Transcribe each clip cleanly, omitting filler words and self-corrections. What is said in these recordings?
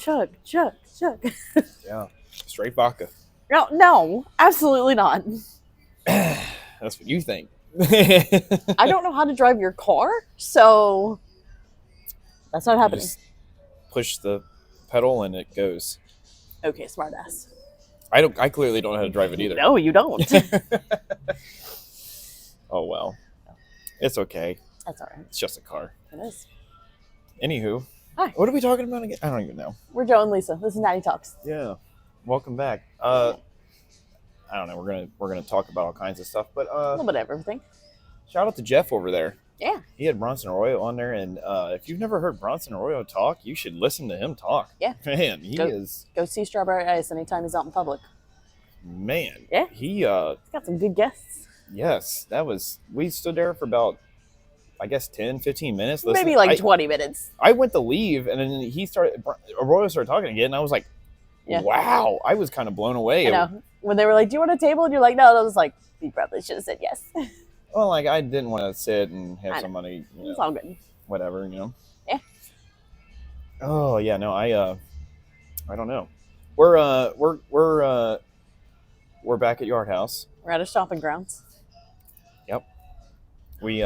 chug, chug, chug. Yeah, straight vodka. No, absolutely not. That's what you think. I don't know how to drive your car, so that's not You happening. just push the pedal and it goes. Okay, smartass. I clearly don't know how to drive it either. No, you don't. Oh well, it's okay. That's all right. It's just a car. It is. Anywho, Hi. What are we talking about again? I don't even know. We're Joe and Lisa. This is Natty Talks. Yeah, welcome back. I don't know. We're gonna talk about all kinds of stuff, but A little bit of everything. shout out to Jeff over there. Yeah. He had Bronson Arroyo on there, and if you've never heard Bronson Arroyo talk, you should listen to him talk. Yeah. Man, he is. Go see Strawberry Ice anytime he's out in public. Man. Yeah. He He's got some good guests. Yes, we stood there for about, I guess, 10, 15 minutes. Maybe like 20 minutes. I went to leave, and then Arroyo started talking again, and I was like, Yeah. wow. I was kind of blown away. I know. When they were like, do you want a table? And you're like, no. I was like, you probably should have said yes. Well, like, I didn't want to sit and have I know. somebody, It's all good. whatever, Yeah. Oh, yeah, no, I don't know. We're back at Yard House. We're at a shopping grounds. Yep. We,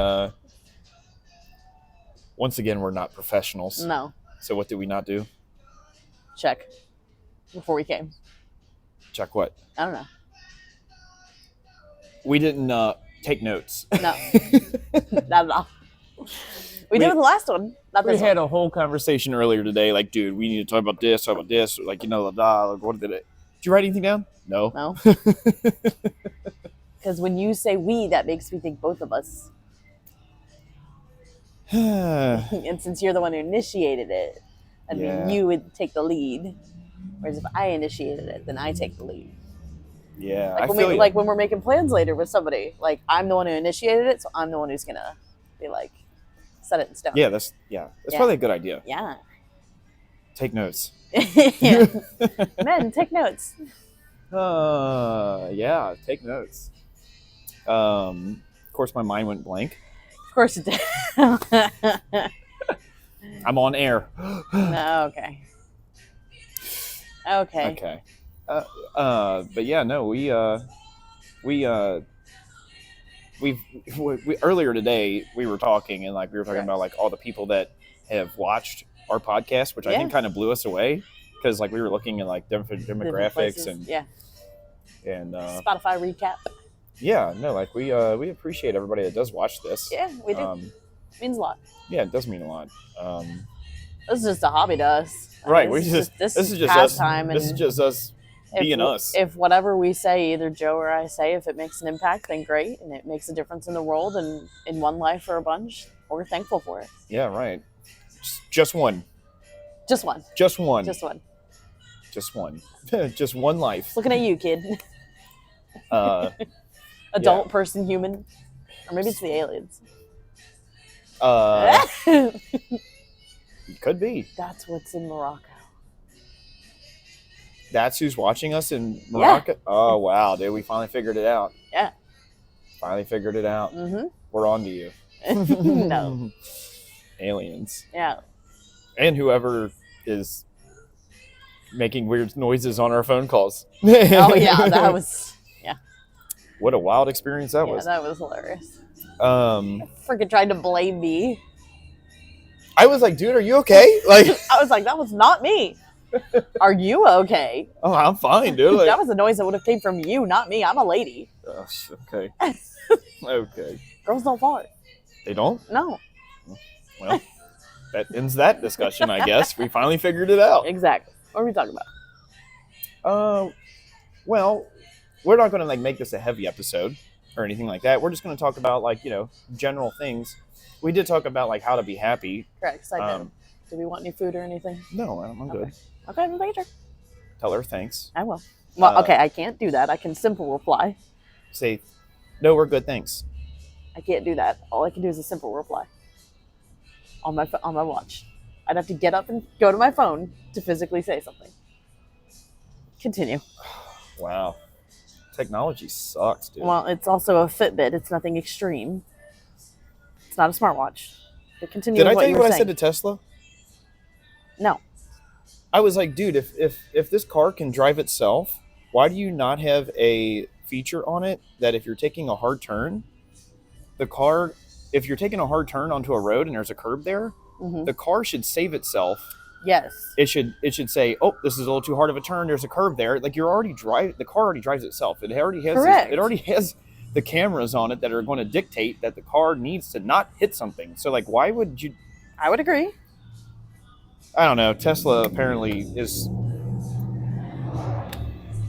once again, we're not professionals. No. So what did we not do? Check. Before we came. Check what? I don't know. We didn't take notes. No. Not at all. We did with the last one. Not We this had one. a whole conversation earlier today, like, dude, we need to talk about this, like, what did it? Did you write anything down? No. No. Because when you say we, that makes me think both of us. And since you're the one who initiated it, I mean, Yeah. you would take the lead. Whereas if I initiated it, then I take the lead. Yeah, Like, I when feel you. like when we're making plans later with somebody, like I'm the one who initiated it, so I'm the one who's gonna be like, set it in stone. Yeah, that's probably a good idea. Yeah. Take notes. Yeah. Men, take notes. Yeah, take notes. Of course, my mind went blank. Of course it did. I'm on air. No, okay. Okay. Okay. But yeah, no, we earlier today we were talking and like we were talking about like all the people that have watched our podcast, which I think kind of blew us away because like we were looking at like different demographics and Spotify recap. Yeah, no, like we appreciate everybody that does watch this. Yeah, we do. It means a lot. Yeah, it does mean a lot. This is just a hobby to us. Right, This is just pastime. us. This is just us being us. If whatever we say, either Joe or I say, if it makes an impact, then great, and it makes a difference in the world and in one life or a bunch, we're thankful for it. Yeah, right. Just one. Just one. Just one. Just one. Just one. Just one life. Looking at you, kid. Adult person, human, or maybe it's the aliens. Could be. That's what's in Morocco. That's who's watching us in Morocco? Yeah. Oh, wow, dude. We finally figured it out. Yeah. Finally figured it out. Mm-hmm. We're on to you. No. Aliens. Yeah. And whoever is making weird noises on our phone calls. Oh, yeah. That was, yeah. What a wild experience that was. Yeah, that was hilarious. Freaking tried to blame me. I was like, dude, are you okay? Like, I was like, that was not me. Are you okay? Oh, I'm fine, dude. Like, that was a noise that would have came from you, not me. I'm a lady. Okay. Okay. Girls don't fart. They don't? No. Well, that ends that discussion, I guess. We finally figured it out. Exactly. What are we talking about? Well, we're not going to like make this a heavy episode or anything like that. We're just going to talk about like, general things. We did talk about like how to be happy. Correct. Do we want any food or anything? No, I'm good. Okay, I'm making sure. Tell her thanks. I will. Well, okay, I can't do that. I can simple reply. Say, no, we're good, thanks. I can't do that. All I can do is a simple reply on my watch. I'd have to get up and go to my phone to physically say something. Continue. Wow. Technology sucks, dude. Well, it's also a Fitbit. It's nothing extreme. It's not a smartwatch. But continue. Did I with tell you what saying. I said to Tesla? No. I was like, dude, if this car can drive itself, why do you not have a feature on it that if you're taking a hard turn, the car, if you're taking a hard turn onto a road and there's a curb there, the car should save itself. Yes. It should say, oh, this is a little too hard of a turn. There's a curb there. Like you're already the car already drives itself. It already has Correct. It already has the cameras on it that are going to dictate that the car needs to not hit something. So like, why would you? I would agree. I don't know. Tesla apparently is.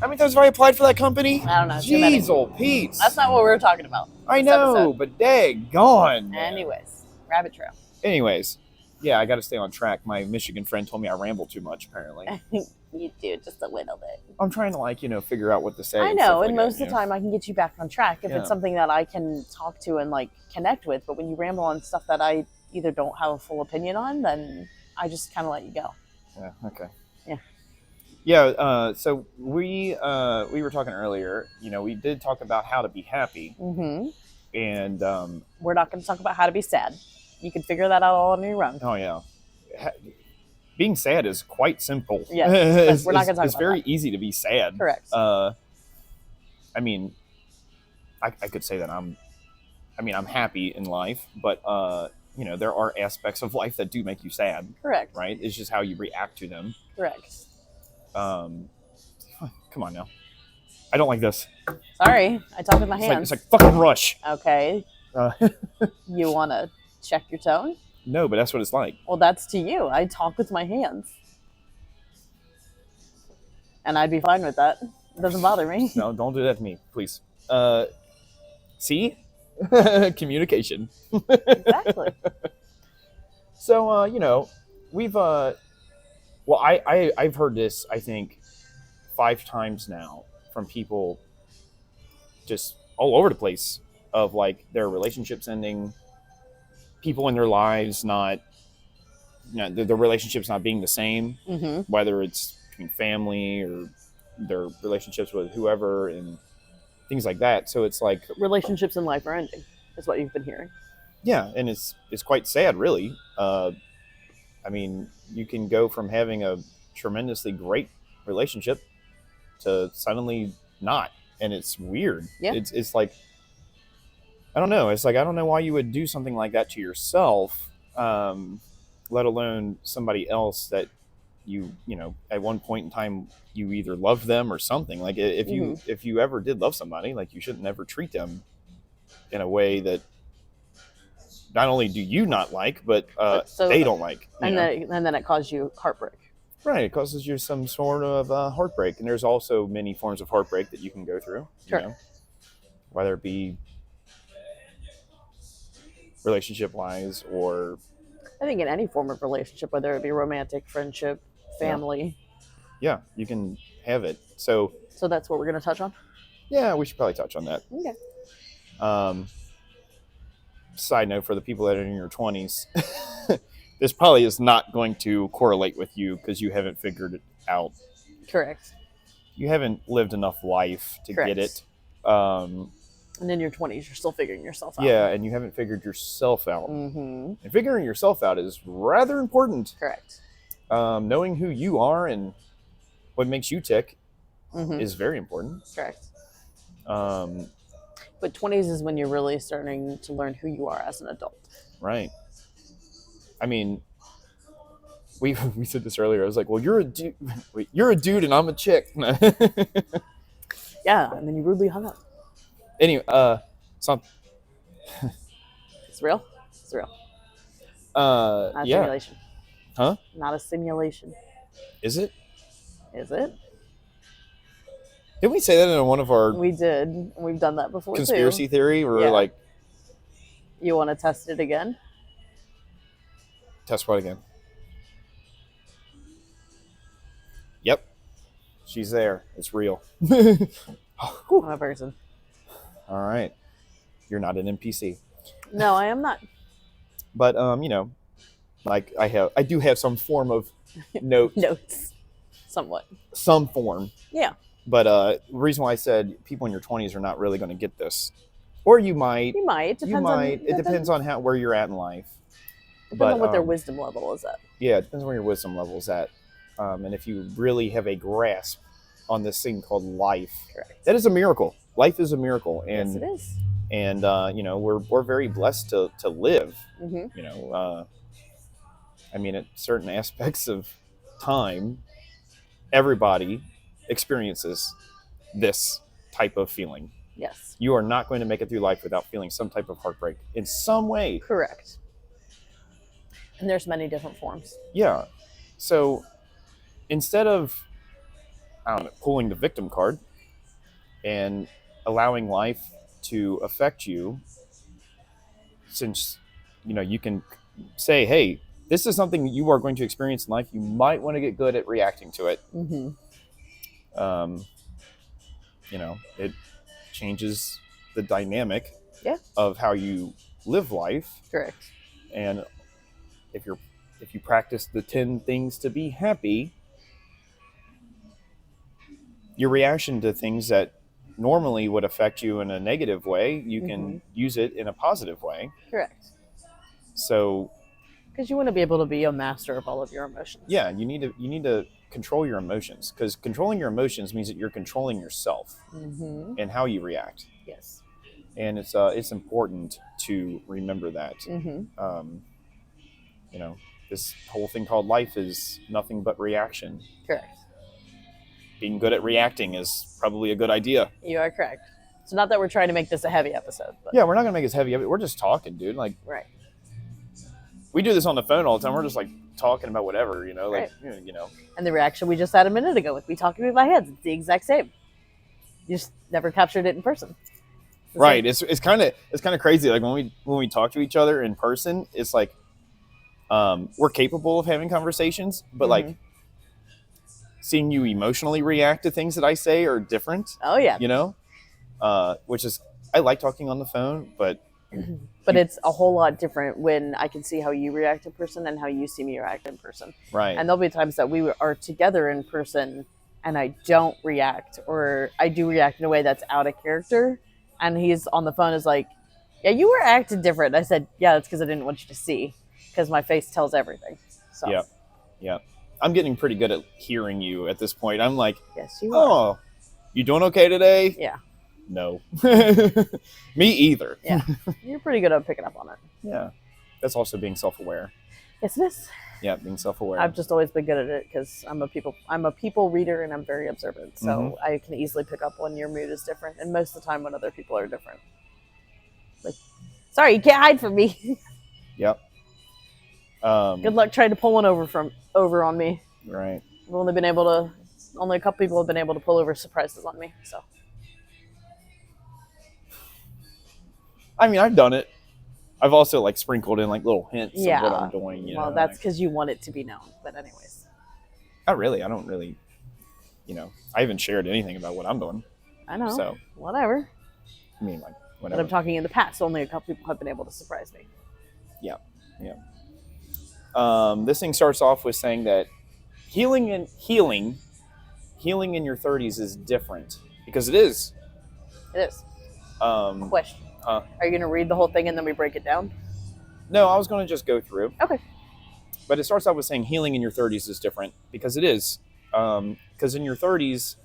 How many times have I applied for that company? I don't know. Jeez, old Pete. That's not what we were talking about. I know, but daggone. Anyways, rabbit trail. Anyways, yeah, I got to stay on track. My Michigan friend told me I ramble too much, apparently. You do, just a little bit. I'm trying to, figure out what to say. I know, and most of the time I can get you back on track if it's something that I can talk to and, connect with. But when you ramble on stuff that I either don't have a full opinion on, then I just kind of let you go. Yeah, okay. Yeah. Yeah, so we were talking earlier, we did talk about how to be happy. Mm-hmm. And we're not going to talk about how to be sad. You can figure that out all on your own. Oh, yeah. Being sad is quite simple. Yes, we're not going to talk about It's very easy to be sad. Correct. I mean, I could say that I'm happy in life, but, there are aspects of life that do make you sad. Correct. Right? It's just how you react to them. Correct. Come on now. I don't like this. Sorry, I talk with my hands. It's like fucking Rush. Okay. You want to check your tone? No, but that's what it's like. Well, that's to you. I talk with my hands. And I'd be fine with that. It doesn't bother me. No, don't do that to me, please. See? Communication. Exactly. So, we've... Well, I've heard this, I think, 5 times now from people just all over the place of, their relationships ending, people in their lives not, the relationships not being the same, whether it's between family or their relationships with whoever and things like that. So it's like... Relationships in life are ending, is what you've been hearing. Yeah, and it's quite sad, really. I mean, you can go from having a tremendously great relationship to suddenly not, and it's weird. Yeah. It's like, I don't know. It's like, I don't know why you would do something like that to yourself, let alone somebody else that you at one point in time you either loved them or something. Like if you ever did love somebody, you shouldn't ever treat them in a way that not only do you not like, but they don't like. And then it caused you heartbreak. Right. It causes you some sort of heartbreak. And there's also many forms of heartbreak that you can go through. Sure. Whether it be relationship-wise or... I think in any form of relationship, whether it be romantic, friendship, family. Yeah, you can have it. So that's what we're going to touch on? Yeah, we should probably touch on that. Okay. Side note for the people that are in your 20s, this probably is not going to correlate with you because you haven't figured it out. Correct. You haven't lived enough life to get it. And in your 20s, you're still figuring yourself out. Yeah, and you haven't figured yourself out. Mm-hmm. And figuring yourself out is rather important. Correct. Knowing who you are and what makes you tick is very important. Correct. But 20s is when you're really starting to learn who you are as an adult. Right. I mean, we said this earlier. I was like, well, you're a dude and I'm a chick. Yeah, and then you rudely hung up. Anyway, It's real? It's real. Not a simulation. Huh? Not a simulation. Is it? Is it? Didn't we say that in one of our... We did. We've done that before, conspiracy theory? Where You want to test it again? Test what again? Yep. She's there. It's real. I'm a person. All right. You're not an NPC. No, I am not. But, I do have some form of note. Notes. Somewhat. Some form. Yeah. But the reason why I said people in your 20s are not really going to get this, or you might. You might. It depends on where you're at in life. Depends on what their wisdom level is at. Yeah, it depends on where your wisdom level is at. and if you really have a grasp on this thing called life, Correct. that is a miracle. Life is a miracle, and Yes, it is. and we're very blessed to live. Mm-hmm. I mean, at certain aspects of time, everybody experiences this type of feeling. Yes. You are not going to make it through life without feeling some type of heartbreak in some way. Correct. And there's many different forms. Yeah. So instead of, I don't know, pulling the victim card and allowing life to affect you, since you can say, hey, this is something you are going to experience in life, you might want to get good at reacting to it. Mm-hmm. It changes the dynamic Yeah. of how you live life. Correct. And if you practice the 10 things to be happy, your reaction to things that normally would affect you in a negative way, you can use it in a positive way. Correct. So, because you want to be able to be a master of all of your emotions. Yeah, you need to control your emotions, because controlling your emotions means that you're controlling yourself and how you react. Yes. And it's important to remember that. This whole thing called life is nothing but reaction. Correct. Being good at reacting is probably a good idea. You are correct. It's not that we're trying to make this a heavy episode. But... Yeah, we're not going to make this heavy. We're just talking, dude. Like, right. We do this on the phone all the time. We're just like talking about whatever, Right. you know. And the reaction we just had a minute ago with me talking with my hands, it's the exact same. You just never captured it in person. Right. It's kind of crazy. Like when we talk to each other in person, it's like we're capable of having conversations, but like seeing you emotionally react to things that I say are different. Oh yeah. Which is, I like talking on the phone, but it's a whole lot different when I can see how you react in person and how you see me react in person. Right. And there'll be times that we are together in person and I don't react, or I do react in a way that's out of character. And he's on the phone is like, yeah, you were acting different. I said, yeah, that's because I didn't want you to see, because my face tells everything. So. Yeah. I'm getting pretty good at hearing you at this point. I'm like, yes, you are. Oh, you doing okay today? Yeah. No. Me either. Yeah. You're pretty good at picking up on it. Yeah. That's also being self-aware. Yes, it is. Yeah, being self-aware. I've just always been good at it because I'm a people reader and I'm very observant. So I can easily pick up when your mood is different, and most of the time when other people are different. Like, sorry, you can't hide from me. Yep. Good luck trying to pull one over on me. Right. I've only a couple people have been able to pull over surprises on me. So. I mean, I've done it. I've also like sprinkled in like little hints of what I'm doing. Well, that's because you want it to be known. But anyways. Not really. I don't really, I haven't shared anything about what I'm doing. I know. So. Whatever. I mean, like, whatever. But I'm talking in the past. Only a couple people have been able to surprise me. Yeah. This thing starts off with saying that healing in your 30s is different, because it is. It is. Question. Are you going to read the whole thing and then we break it down? No, I was going to just go through. Okay. But it starts out with saying healing in your 30s is different, because it is. Because in your 30s,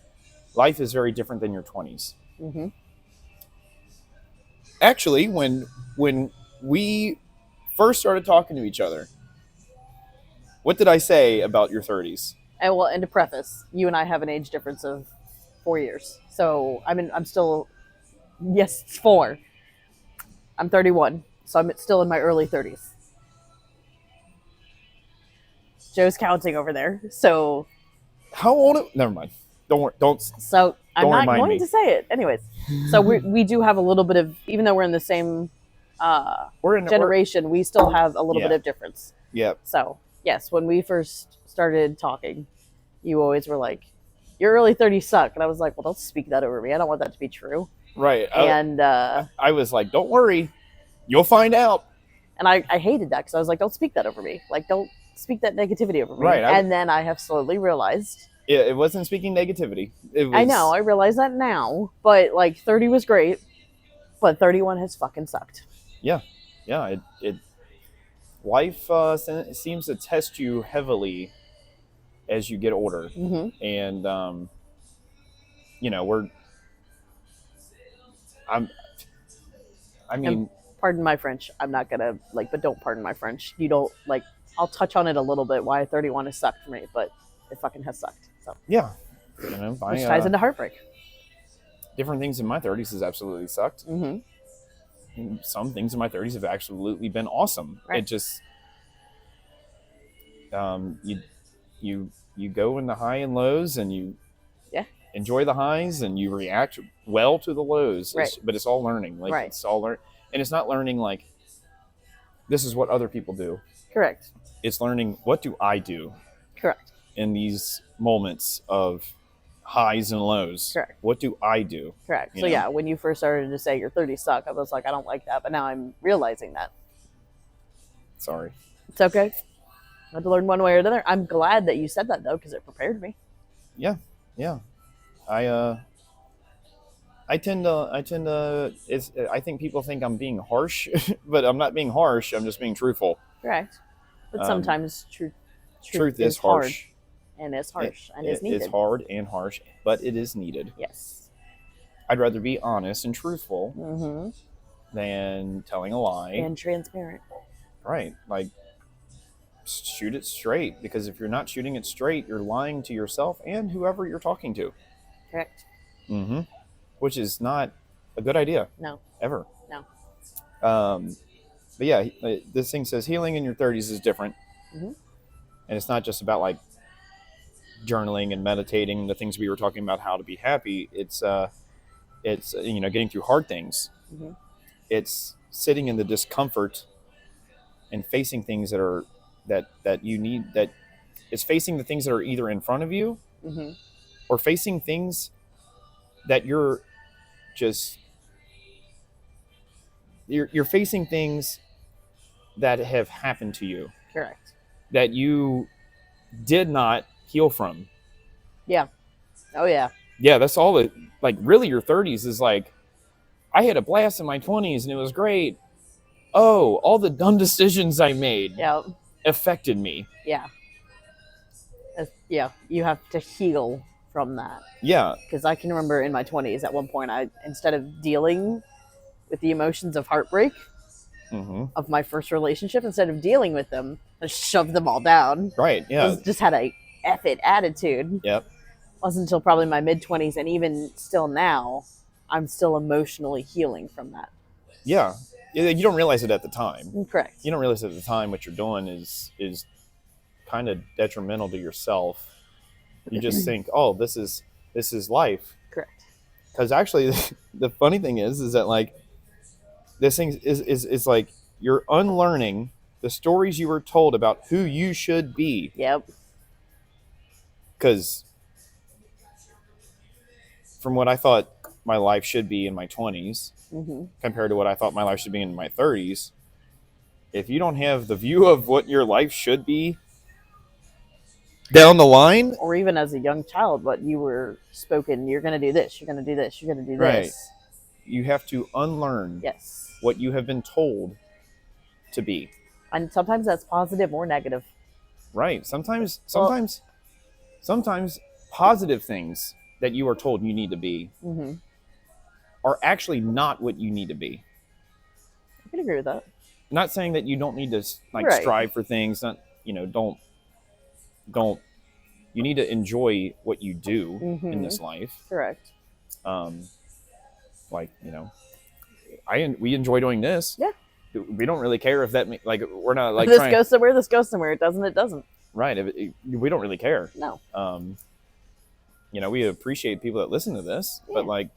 life is very different than your 20s. Mm-hmm. Actually, when we first started talking to each other, what did I say about your 30s? And to preface, you and I have an age difference of 4 years. So I'm still, yes, 4. I'm 31, so I'm still in my early 30s. Joe's counting over there, so. How old? Never mind. Don't. So I'm not going me to say it. Anyways, so we do have a little bit of, even though we're in the same generation, we still have a little bit of difference. Yeah. So yes, when we first started talking, you always were like, "Your early 30s suck," and I was like, "Well, don't speak that over me. I don't want that to be true." Right. And I was like, "Don't worry, you'll find out." And I hated that because I was like, "Don't speak that over me. Like, don't speak that negativity over me." Right. And then I have slowly realized. Yeah, it wasn't speaking negativity. It was... I know. I realize that now. But like 30 was great, but 31 has fucking sucked. Yeah. It life seems to test you heavily as you get older. Mm-hmm. And you know, I'm I mean, And pardon my French. I'm not gonna like, but don't pardon my French. You don't like. I'll touch on it a little bit. Why 31 has sucked for me, but it fucking has sucked. So yeah, you know, which ties into heartbreak. different things in my 30s has absolutely sucked. Mm-hmm. And some things in my 30s have absolutely been awesome. Right. It just you go in the high and lows, and you enjoy the highs, and you react well to the lows. Right. But it's all learning. Like Right. it's all learn, and it's not learning like this is what other people do. Correct. It's learning what do I do Correct. in these moments of highs and lows. Correct. What do I do? Correct. You So know? yeah, when you first started to say your 30s suck, I was like, I don't like that. But now I'm realizing that. Sorry. It's okay. I had to learn one way or another. I'm glad that you said that though, because it prepared me. Yeah. I tend to I think people think I'm being harsh, but I'm not being harsh. I'm just being truthful. Correct. But sometimes Truth is harsh. And is harsh and is needed. It's hard and harsh, but it is needed. Yes. I'd rather be honest and truthful Mm-hmm. than telling a lie. And transparent. Right. Like, shoot it straight, because if you're not shooting it straight, you're lying to yourself and whoever you're talking to. Correct. Mm-hmm. Which is not a good idea. No. Ever. No. But yeah, this thing says healing in your 30s is different. Mm-hmm. And it's not just about like journaling and meditating, the things we were talking about, how to be happy. It's you know, getting through hard things. Mm-hmm. It's sitting in the discomfort and facing things that are that you need, that it's facing the things that are either in front of you Mm-hmm. or facing things that you're facing things that have happened to you Correct. that you did not heal from. Yeah. Oh yeah. Yeah, that's all that, like, really your 30s is like, I had a blast in my 20s and it was great. Oh, all the dumb decisions I made Yeah. affected me. Yeah. Yeah. You have to heal from that. Yeah. Because I can remember in my 20s at one point, I, instead of dealing with the emotions of heartbreak Mm-hmm. of my first relationship, instead of dealing with them, I shoved them all down. Right. Yeah. Just had a F it attitude. Yep. Wasn't until probably my mid 20s, and even still now, I'm still emotionally healing from that. Yeah. You don't realize it at the time. Correct. You don't realize at the time what you're doing is kind of detrimental to yourself. You just think, oh, this is life. Correct. Because actually, the funny thing is that like this thing is like you're unlearning the stories you were told about who you should be. Yep. Because from what I thought my life should be in my 20s Mm-hmm. compared to what I thought my life should be in my 30s, if you don't have the view of what your life should be down the line, Or even as a young child, what you were spoken, you're going to do this, you're going to do this, you're going to do right, this. you have to unlearn Yes. what you have been told to be. And sometimes that's positive or negative. Right. Sometimes positive things that you are told you need to be Mm-hmm. are actually not what you need to be. I can agree with that. Not saying that you don't need to like Right. strive for things. Not, you know, don't. You need to enjoy what you do Mm-hmm. in this life. Correct. Like, you know, we enjoy doing this. Yeah. We don't really care if that like we're not like this trying. goes somewhere, this goes somewhere. It doesn't, it doesn't. Right. We don't really care. No. You know, we appreciate people that listen to this, but like.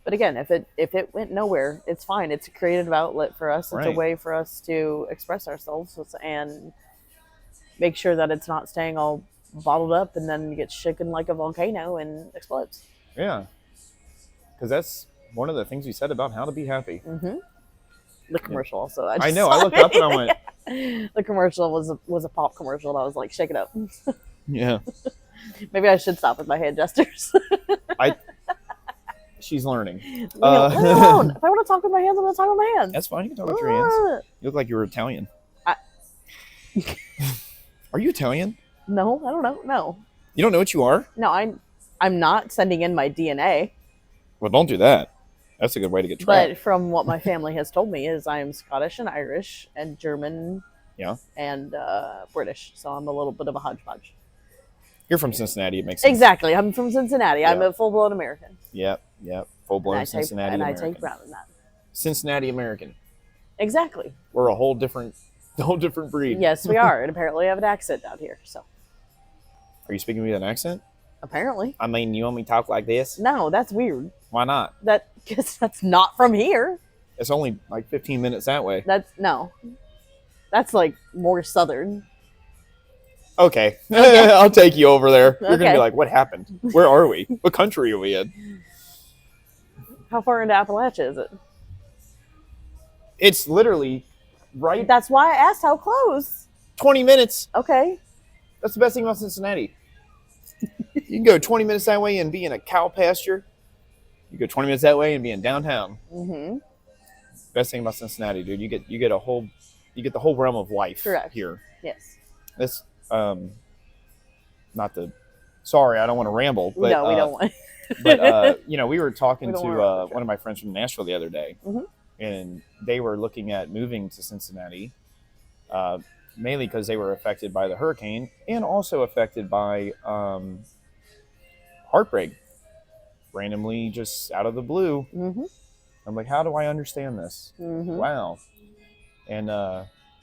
But again, if it went nowhere, it's fine. It's a creative outlet for us. It's Right. a way for us to express ourselves and make sure that it's not staying all bottled up and then gets shaken like a volcano and explodes. Yeah. Because that's one of the things we said about how to be happy. Mm-hmm. The commercial also. I know. I looked up and I went. The commercial was a pop commercial, and I was like, shake it up. Yeah. Maybe I should stop with my hand gestures. She's learning. Leave me alone. If I want to talk with my hands, I'm going to talk with my hands. That's fine. You can talk with your hands. You look like you were Italian. Are you Italian? No, I don't know. No, You don't know what you are? no, I'm not sending in my DNA. Well, don't do that. That's a good way to get trapped. But from what my family has told me is I am Scottish and Irish and German Yeah. and British. So I'm a little bit of a hodgepodge. You're from Cincinnati. It makes sense. Exactly. I'm from Cincinnati. Yeah. I'm a full-blown American. Yep. Full-blown Cincinnati And I American. take pride in that. Cincinnati American. Exactly. We're a whole different breed. Yes, we are. And apparently I have an accent down here. So Are you speaking with an accent? apparently. I mean, you want me to talk like this? No, that's weird. Why not? Because that's not from here. It's only like 15 minutes that way. That's like more southern. Okay. I'll take you over there. You're going to Okay. be like, what happened? Where are we? What country are we in? How far into Appalachia is it? It's literally right That's why I asked how close. 20 minutes. Okay. That's the best thing about Cincinnati. You can go 20 minutes that way and be in a cow pasture. You go 20 minutes that way and be in downtown. Mm-hmm. Best thing about Cincinnati, dude. You get the whole realm of life Correct. here. Yes. This not the sorry, I don't want to ramble, but No, we don't want. but we were talking We don't to wanna one of my friends from Nashville the other day, Mhm. and they were looking at moving to Cincinnati, mainly because they were affected by the hurricane and also affected by Heartbreak, randomly just out of the blue. Mm-hmm. I'm like, how do I understand this? Mm-hmm. Wow. And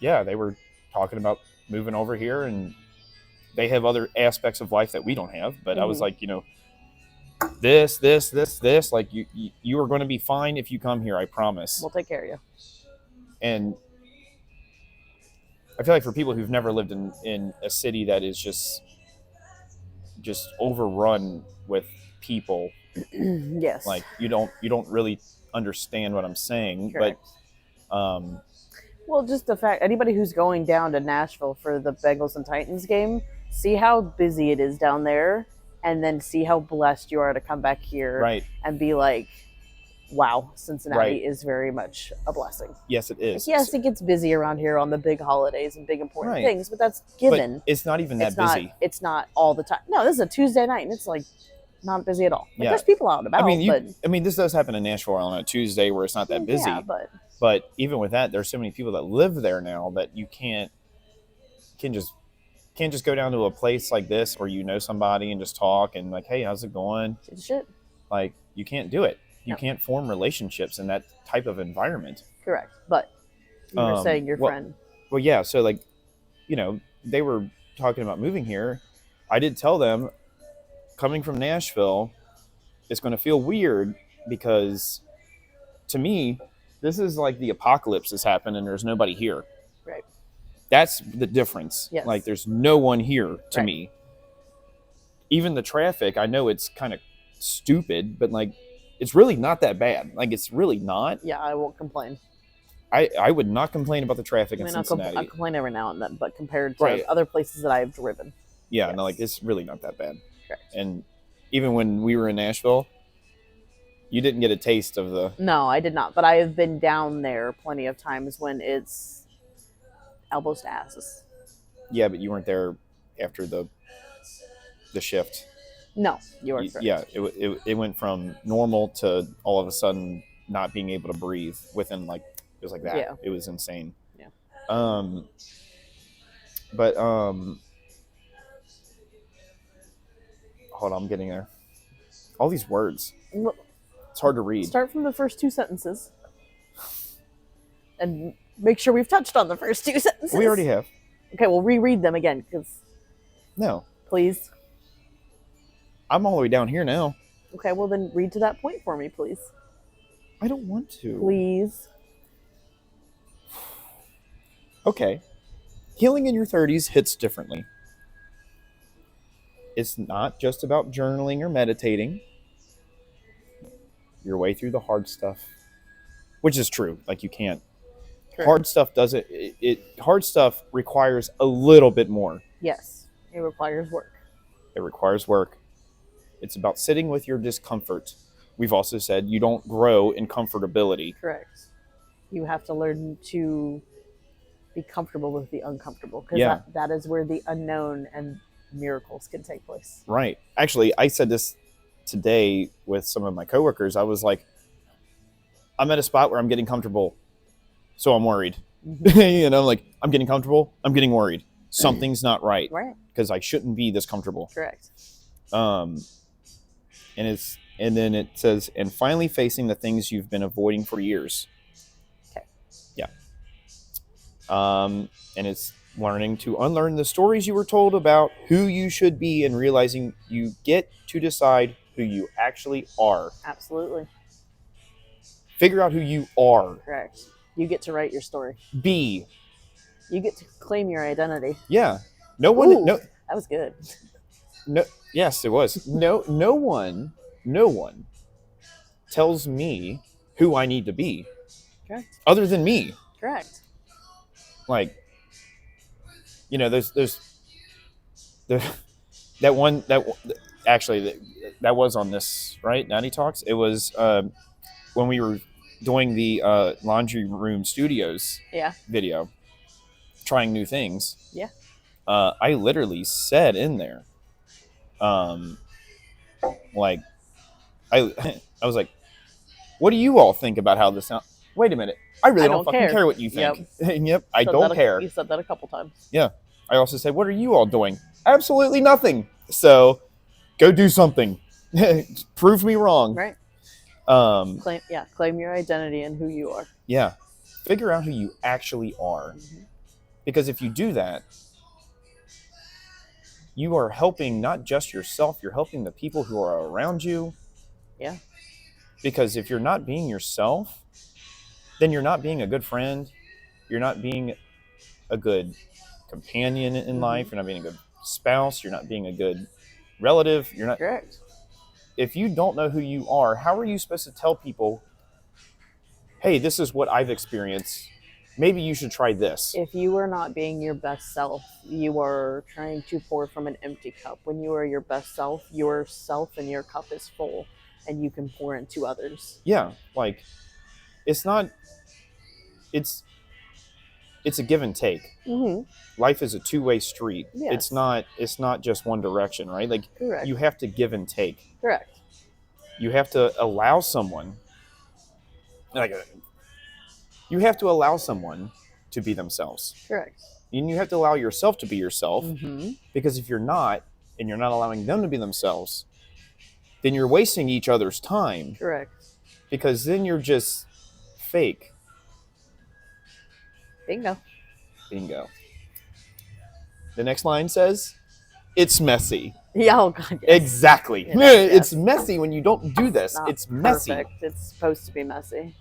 they were talking about moving over here, and they have other aspects of life that we don't have. But I was like, this, like you are going to be fine if you come here. I promise. We'll take care of you. And I feel like for people who've never lived in a city that is just overrun with people, Yes. like you don't really understand what I'm saying. Correct. But well, just the fact anybody who's going down to Nashville for the Bengals and Titans game, see how busy it is down there, and then see how blessed you are to come back here right. and be like, wow, Cincinnati Right. is very much a blessing. Yes, it is. Like, yes, it gets busy around here on the big holidays and big important Right. things, but that's given. But it's not even that it's busy. It's not all the time. No, this is a Tuesday night, and it's like not busy at all. Like, Yeah. there's people out and about. This does happen in Nashville on a Tuesday where it's not that busy. Yeah, But even with that, there's so many people that live there now that you can't just go down to a place like this where you know somebody and just talk and like, hey, how's it going? shit. Like, you can't do it. You No. can't form relationships in that type of environment. Correct. But you were saying your friend. Well, yeah. So like, they were talking about moving here. I did tell them coming from Nashville, it's going to feel weird because to me, this is like the apocalypse has happened and there's nobody here. Right. That's the difference. Yes. Like there's no one here to Right. me. Even the traffic, I know it's kind of stupid, but like it's really not that bad. Like it's really not. Yeah, I won't complain. I would not complain about the traffic in I'll Cincinnati. complain every now and then, but compared to Right. other places that I've driven. Yeah, Yes. no, like it's really not that bad. Correct. And even when we were in Nashville, you didn't get a taste of the. No, I did not, but I have been down there plenty of times when it's elbows to asses. Yeah, but you weren't there after the shift. No, you are correct. Yeah, it went from normal to all of a sudden not being able to breathe within like it was like that. Yeah. It was insane. Yeah. But hold on, I'm getting there. All these words. Well, It's hard to read. start from the first two sentences. And make sure we've touched on the first two sentences. We already have. Okay, we'll reread them again, because No. please. I'm all the way down here now. Okay, well then read to that point for me, please. I don't want to. Please. Okay. Healing in your 30s hits differently. It's not just about journaling or meditating. Your way through the hard stuff, which is true. Like you can't. Correct. Hard stuff doesn't. Hard stuff requires a little bit more. Yes, it requires work. It requires work. It's about sitting with your discomfort. We've also said you don't grow in comfortability. Correct. You have to learn to be comfortable with the uncomfortable, because Yeah. that is where the unknown and miracles can take place. Right. Actually, I said this today with some of my coworkers. I was like, I'm at a spot where I'm getting comfortable, so I'm worried. Mm-hmm. Like, I'm getting comfortable, I'm getting worried. Something's not right. Right. Because I shouldn't be this comfortable. Correct. And then it says, and finally facing the things you've been avoiding for years. Okay. Yeah. And it's learning to unlearn the stories you were told about who you should be and realizing you get to decide who you actually are. Absolutely. Figure out who you are. Correct. You get to write your story. Be. You get to claim your identity. Yeah. No one. Ooh, no. That was good. No. Yes, it was. No one tells me who I need to be. Correct. Other than me. Correct. Like, there's that one that actually that was on this, right? Natty Talks. It was when we were doing the laundry room studios video, trying new things. Yeah. I literally said in there, like, I was like, what do you all think about how this sounds? Wait a minute. I really don't fucking care what you think. Yep. I don't care. You said that a couple times. Yeah. I also said, what are you all doing? Absolutely nothing. So go do something. Prove me wrong. Right. Claim your identity and who you are. Yeah. Figure out who you actually are. Mm-hmm. Because if you do that, you are helping not just yourself, you're helping the people who are around you. Yeah. Because if you're not being yourself, then you're not being a good friend. You're not being a good companion in life. You're not being a good spouse. You're not being a good relative. You're not. Correct. If you don't know who you are, how are you supposed to tell people, hey, this is what I've experienced. Maybe you should try this. If you are not being your best self, you are trying to pour from an empty cup. When you are your best self, yourself and your cup is full and you can pour into others. Yeah. Like, it's a give and take. Mm-hmm. Life is a two-way street. Yes. It's not just one direction, right? Like, correct. You have to give and take. Correct. You have to allow someone, you have to allow someone to be themselves. Correct. And you have to allow yourself to be yourself. Mm-hmm. Because if you're not, and you're not allowing them to be themselves, then you're wasting each other's time. Correct. Because then you're just fake. Bingo. The next line says, it's messy. Yeah, oh God, yes. Exactly. Yes. It's messy when you don't do this. It's messy. Perfect. It's supposed to be messy.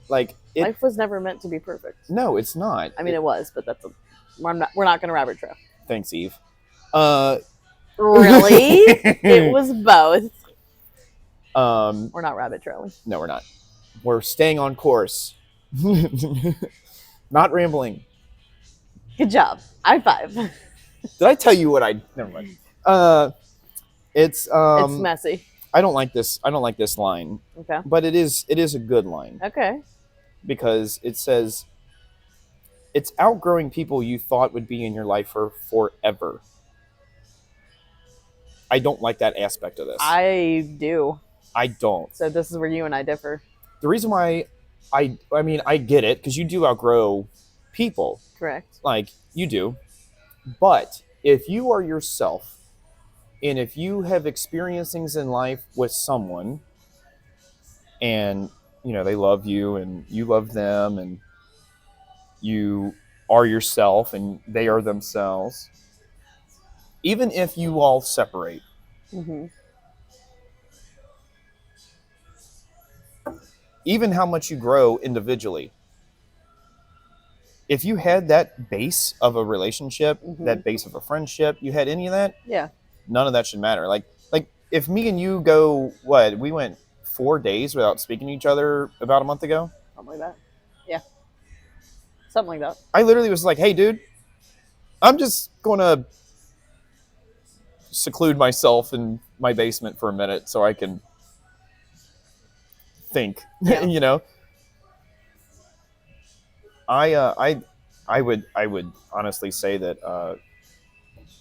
Like, life was never meant to be perfect. No, it's not. I mean, it was, but we're not going to rabbit trail. Thanks, Eve. Really? It was both. We're not rabbit trailing. No, we're not. We're staying on course. Not rambling. Good job. High five. Did I tell you what I? Never mind. It's messy. I don't like this line. Okay. But it is a good line. Okay. Because it says, it's outgrowing people you thought would be in your life for forever. I don't like that aspect of this. I do. I don't. So this is where you and I differ. The reason why I mean, I get it, because you do outgrow people. Correct. Like, you do. But if you are yourself, and if you have experienced things in life with someone, and, they love you, and you love them, and you are yourself, and they are themselves, even if you all separate, mm-hmm. Even how much you grow individually, if you had that base of a relationship, mm-hmm. that base of a friendship, you had any of that, none of that should matter. Like if me and you go, we went 4 days without speaking to each other about a month ago? Something like that. Yeah. Something like that. I literally was like, hey, dude, I'm just going to seclude myself in my basement for a minute so I can think, I would honestly say that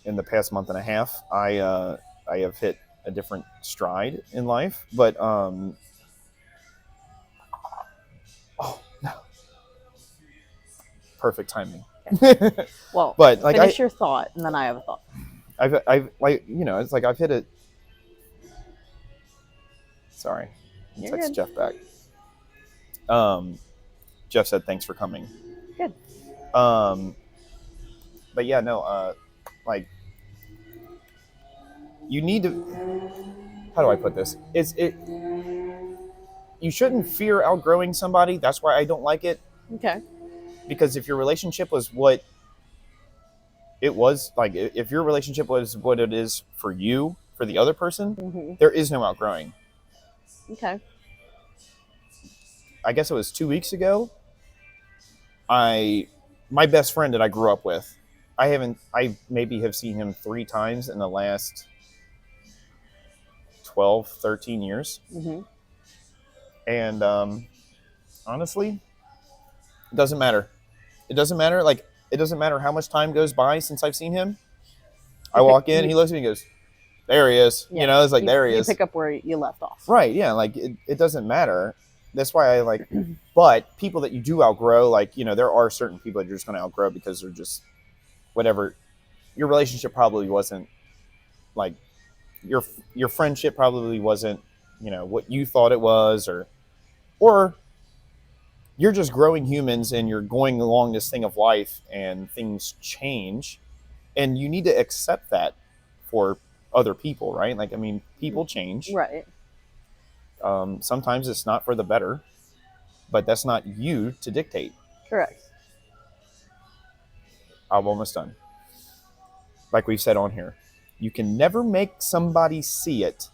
in the past month and a half, I have hit a different stride in life. But oh no, perfect timing. Well, But like finish your thought, and then I have a thought. I've like it's like I've hit it. Sorry, You're text good. Jeff back. Jeff said thanks for coming. Good. But yeah, no, like you need to. How do I put this? You shouldn't fear outgrowing somebody. That's why I don't like it. Okay. Because if your relationship was what it was, like if your relationship was what it is for you, for the other person, there is no outgrowing. Okay. I guess it was 2 weeks ago. My best friend that I grew up with, I maybe have seen him 3 times in the last 12, 13 years. And honestly, it doesn't matter. It doesn't matter. Like, it doesn't matter how much time goes by since I've seen him. I walk in, he looks at me and goes, there he is. Yeah, you know, it's like, there he is. You pick up where you left off. Right, yeah. Like, it doesn't matter. That's why I like, but people that you do outgrow, like, you know, there are certain people that you're just going to outgrow because they're just, whatever. Your relationship probably wasn't, like, your friendship probably wasn't, you know, what you thought it was, or you're just growing humans and you're going along this thing of life and things change and you need to accept that for other people, right? Like, I mean, people change. Right. Sometimes it's not for the better, but that's not you to dictate. Correct. I'm almost done. Like we've said on here, you can never make somebody see it.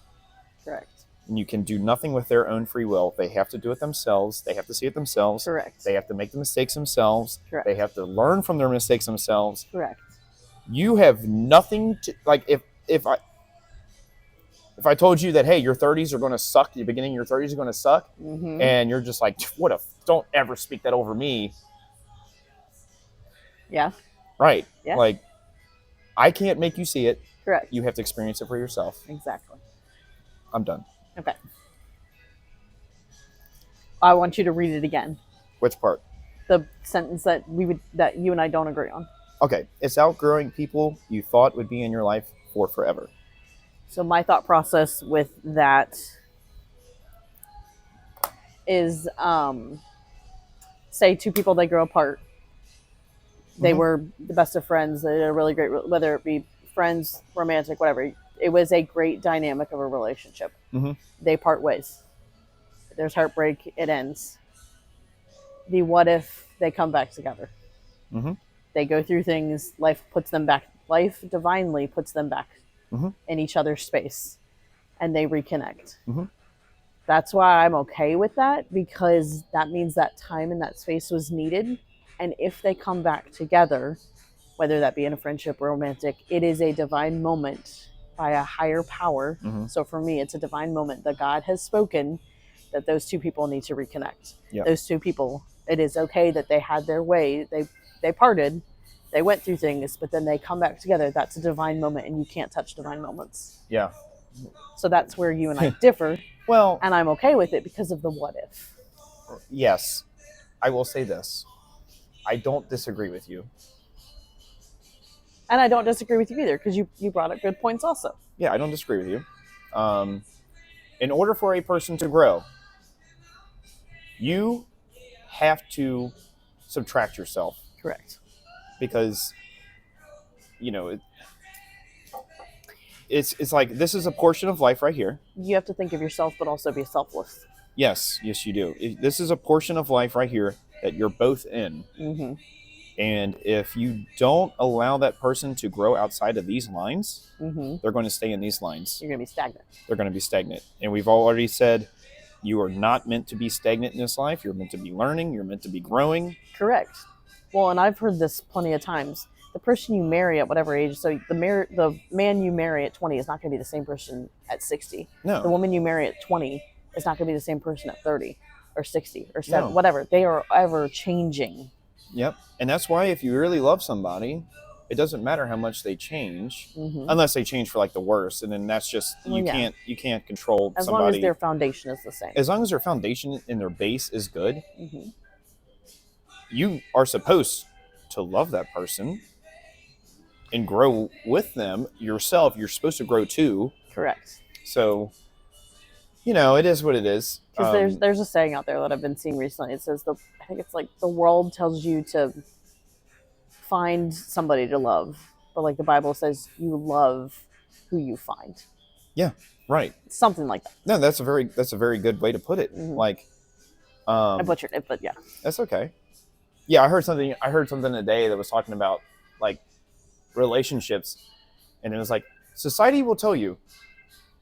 Correct. And you can do nothing with their own free will. They have to do it themselves. They have to see it themselves. Correct. They have to make the mistakes themselves. Correct. They have to learn from their mistakes themselves. Correct. You have nothing to, like, if I told you that, hey, your 30s are going to suck, the beginning of your 30s are going to suck, and you're just like, don't ever speak that over me. Yeah. Right. Yeah. Like, I can't make you see it. Correct. You have to experience it for yourself. Exactly. I'm done. Okay. I want you to read it again. Which part? The sentence that you and I don't agree on. Okay. It's outgrowing people you thought would be in your life for forever. So my thought process with that is, say 2 people, they grow apart. They were the best of friends. They had a really great, whether it be friends, romantic, whatever. It was a great dynamic of a relationship. They part ways. There's heartbreak. It ends. The what if they come back together? They go through things. Life puts them back. Life divinely puts them back in each other's space, and they reconnect. That's why I'm okay with that, because that means that time and that space was needed. And if they come back together, whether that be in a friendship or romantic, it is a divine moment by a higher power. So for me, it's a divine moment that God has spoken that those 2 people need to reconnect. Yep. Those 2 people, it is okay that they had their way. They parted, they went through things, but then they come back together. That's a divine moment, and you can't touch divine moments. Yeah. So that's where you and I differ. Well, and I'm okay with it because of the what if. Yes. I will say this. I don't disagree with you. And I don't disagree with you either, because you brought up good points also. Yeah, I don't disagree with you. In order for a person to grow, you have to subtract yourself. Correct. Because, you know, it's like, this is a portion of life right here. You have to think of yourself, but also be selfless. Yes, you do. This is a portion of life right here that you're both in. And if you don't allow that person to grow outside of these lines, they're going to stay in these lines. You're going to be stagnant. They're going to be stagnant. And we've already said, you are not meant to be stagnant in this life. You're meant to be learning. You're meant to be growing. Correct. Well, and I've heard this plenty of times. The person you marry at whatever age, so the man you marry at 20 is not going to be the same person at 60. No. The woman you marry at 20 is not going to be the same person at 30 or 60 or 70, whatever. They are ever changing. Yep. And that's why if you really love somebody, it doesn't matter how much they change, Mm-hmm. unless they change for like the worse, and then that's just you can't control as somebody. long as their foundation is the same. As long as their foundation and their base is good, Mm-hmm. you are supposed to love that person and grow with them yourself. You're supposed to grow too. Correct. So, it is what it is. Because there's a saying out there that I've been seeing recently. It says I think it's like the world tells you to find somebody to love, but like the Bible says, you love who you find. Yeah, right. Something like that. No, that's a very good way to put it. Mm-hmm. Like, I butchered it, but yeah, that's okay. Yeah, I heard something today that was talking about like relationships, and it was like society will tell you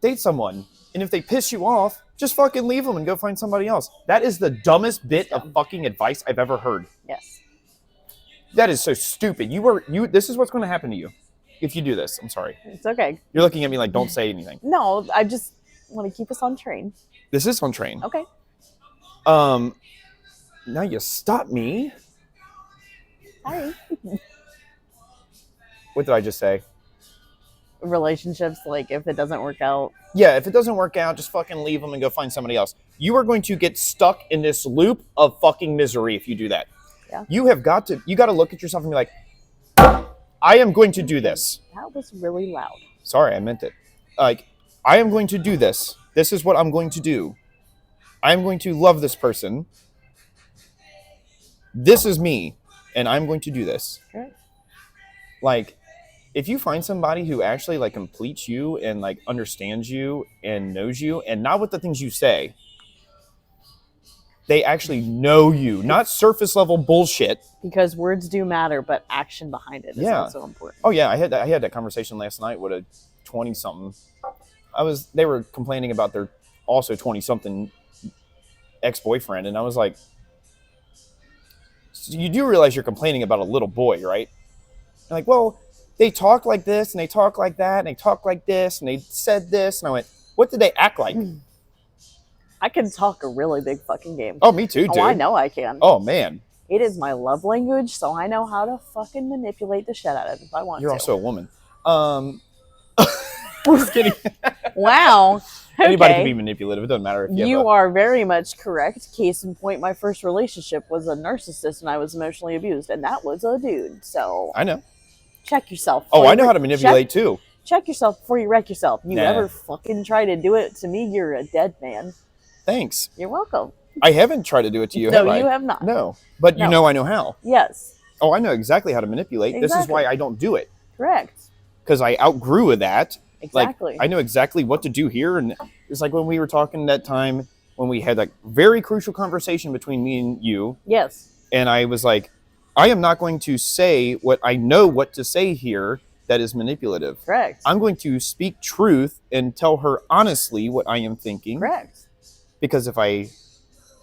date someone, and if they piss you off, just fucking leave them and go find somebody else. That is the dumbest bit of fucking advice I've ever heard. Yes. That is so stupid. This is what's going to happen to you if you do this. I'm sorry. It's okay. You're looking at me like, don't say anything. No, I just want to keep us on train. This is on train. Okay. Now you stop me. Sorry. What did I just say? Relationships, like if it doesn't work out. Yeah, if it doesn't work out, just fucking leave them and go find somebody else. You are going to get stuck in this loop of fucking misery if you do that. Yeah. You got to look at yourself and be like, I am going to do this. That was really loud. Sorry, I meant it. Like, I am going to do this. This is what I'm going to do. I'm going to love this person. This is me, and I'm going to do this. Okay. Like, if you find somebody who actually like completes you and like understands you and knows you, and not with the things you say, they actually know you, not surface level bullshit. Because words do matter, but action behind it is also important. Oh yeah, I had that conversation last night with a 20-something. They were complaining about their also 20-something ex-boyfriend, and I was like, so you do realize you're complaining about a little boy, right? I'm like, well, they talk like this, and they talk like that, and they talk like this, and they said this, and I went, what did they act like? I can talk a really big fucking game. Oh, me too, dude. Oh, I know I can. Oh, man. It is my love language, so I know how to fucking manipulate the shit out of it if I want to. You're also a woman. Just kidding. Wow. Okay. Anybody can be manipulative. It doesn't matter if you are very much correct. Case in point, my first relationship was a narcissist and I was emotionally abused, and that was a dude. So I know. Check yourself. Oh, I know how to manipulate too. Check yourself before you wreck yourself. You Nah. ever fucking try to do it to me, you're a dead man. Thanks. You're welcome. I haven't tried to do it to you, No, have I? you have not. No. But you know I know how. Yes. Oh, I know exactly how to manipulate. Exactly. This is why I don't do it. Correct. Because I outgrew of that. Exactly. Like, I know exactly what to do here. And it's like when we were talking that time when we had like very crucial conversation between me and you. Yes. And I was like, I am not going to say what I know what to say here that is manipulative. Correct. I'm going to speak truth and tell her honestly what I am thinking. Correct. Because if I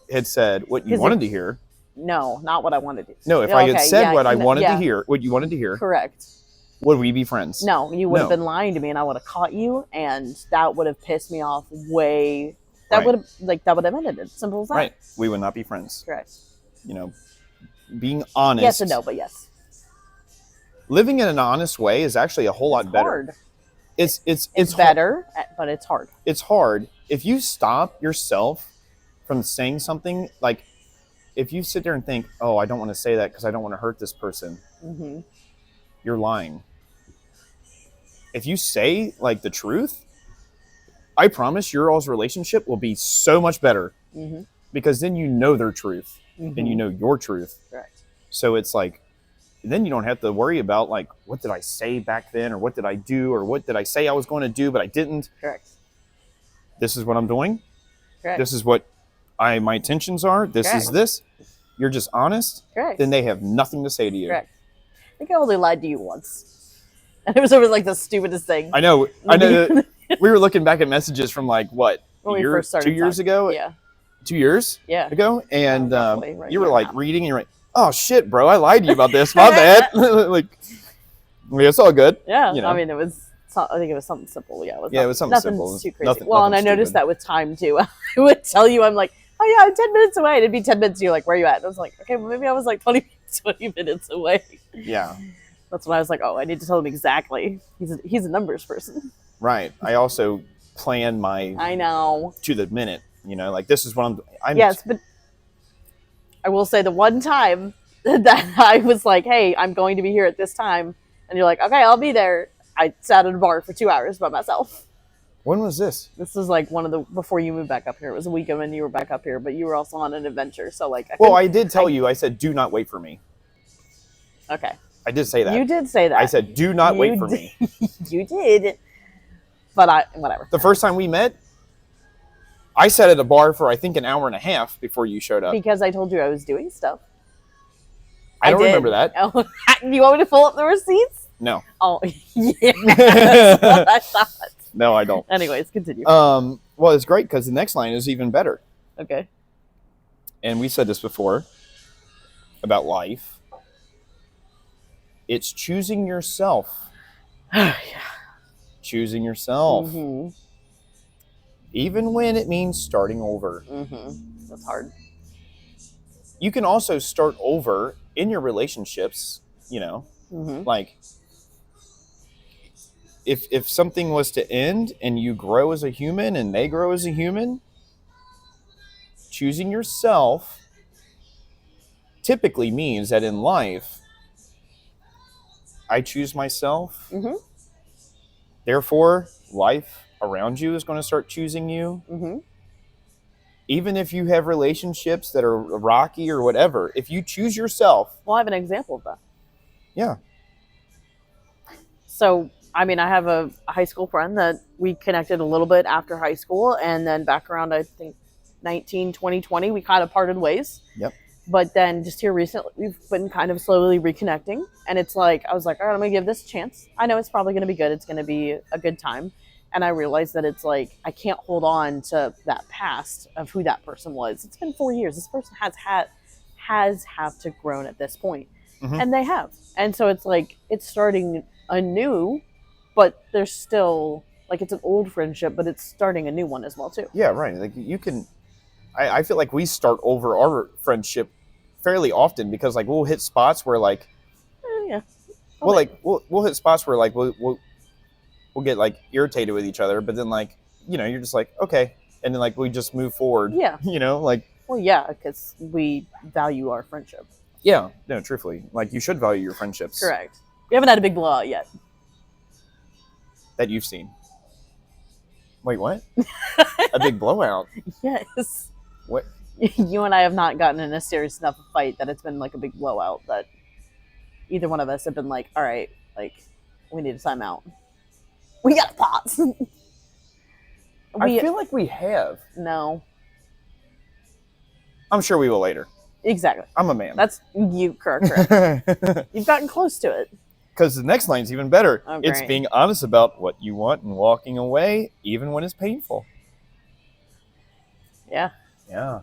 had said what you wanted to hear. No, not what I wanted to. No, if I had said what I wanted to hear, what you wanted to hear. Correct. Would we be friends? No, you would have been lying to me, and I would have caught you, and that would have pissed me off way. That would have ended it. Simple as that. Right. We would not be friends. Correct. Being honest. Yes and no, but yes. Living in an honest way is actually a whole lot better. Hard. It's better, but it's hard. It's hard. If you stop yourself from saying something, like if you sit there and think, oh, I don't want to say that because I don't want to hurt this person, you're lying. If you say like the truth, I promise your all's relationship will be so much better because then you know their truth and you know your truth. Correct. So it's like, then you don't have to worry about like, what did I say back then, or what did I do, or what did I say I was going to do but I didn't. Correct. This is what I'm doing. Correct. This is what my intentions are. This is this. You're just honest. Correct. Then they have nothing to say to you. Correct. I think I only lied to you once, and it was over like the stupidest thing. I know. We were looking back at messages from like what, when we first started 2 years ago. Yeah. 2 years. Yeah. Ago, and right you were like reading, and you're like, oh shit, bro, I lied to you about this. My bad. Like, it's all good. Yeah. You know. I mean, it was. I think it was something simple. Yeah. It was something nothing simple. Too crazy. Nothing, well, nothing and I noticed stupid. that with time too. I would tell you, I'm like, oh yeah, I'm 10 minutes away. And it'd be 10 minutes. And you're like, where are you at? And I was like, okay, well maybe I was like 20 minutes away. Yeah. That's when I was like, oh, I need to tell him exactly. He's a numbers person. Right. I also plan my I know. to the minute. Like this is what I'm. Yes, but I will say the one time that I was like, hey, I'm going to be here at this time, and you're like, okay, I'll be there. I sat at a bar for 2 hours by myself. When was this? This was like before you moved back up here. It was a weekend when you were back up here, but you were also on an adventure. So like, I did tell you. I said, do not wait for me. Okay. I did say that. You did say that. I said, do not wait for me. You did. But whatever. The first time we met, I sat at a bar for I think an hour and a half before you showed up. Because I told you I was doing stuff. I don't remember that. Oh, you want me to pull up the receipts? No. Oh, yeah. That's what I thought. No, I don't. Anyways, continue. Well, it's great because the next line is even better. Okay. And we said this before about life. It's choosing yourself. Yeah. Choosing yourself. Mm-hmm. Even when it means starting over. Mm-hmm. That's hard. You can also start over in your relationships, Mm-hmm. like if something was to end and you grow as a human and they grow as a human, choosing yourself typically means that in life, I choose myself. Mm-hmm. Therefore, life around you is going to start choosing you. Mm-hmm. Even if you have relationships that are rocky or whatever, if you choose yourself. Well, I have an example of that. Yeah. So, I mean, I have a high school friend that we connected a little bit after high school, and then back around, I think, 2020, we kind of parted ways. Yep. But then just here recently, we've been kind of slowly reconnecting, and it's like, I was like, all right, I'm going to give this a chance. I know it's probably going to be good. It's going to be a good time. And I realized that it's like, I can't hold on to that past of who that person was. It's been 4 years. This person has have to grown at this point. Mm-hmm. And they have. And so it's like, it's starting anew, but there's still, like, it's an old friendship, but it's starting a new one as well, too. Yeah, right. Like you can, I feel like we start over our friendship fairly often because like we'll hit spots where like, Yeah. well, like we'll hit spots where like we'll get like irritated with each other, but then like, you're just like, okay. And then like, we just move forward. Yeah. Like. Well, yeah, because we value our friendship. Yeah. No, truthfully. Like you should value your friendships. Correct. We haven't had a big blowout yet. That you've seen. Wait, what? A big blowout? Yes. What? You and I have not gotten in a serious enough fight that it's been like a big blowout that either one of us have been like, all right, like, we need a timeout. We got to pause. I feel like we have. No. I'm sure we will later. Exactly. I'm a man. That's you, correct. You've gotten close to it. Because the next line's even better. Oh, it's great. being honest about what you want and walking away, even when it's painful. Yeah. Yeah.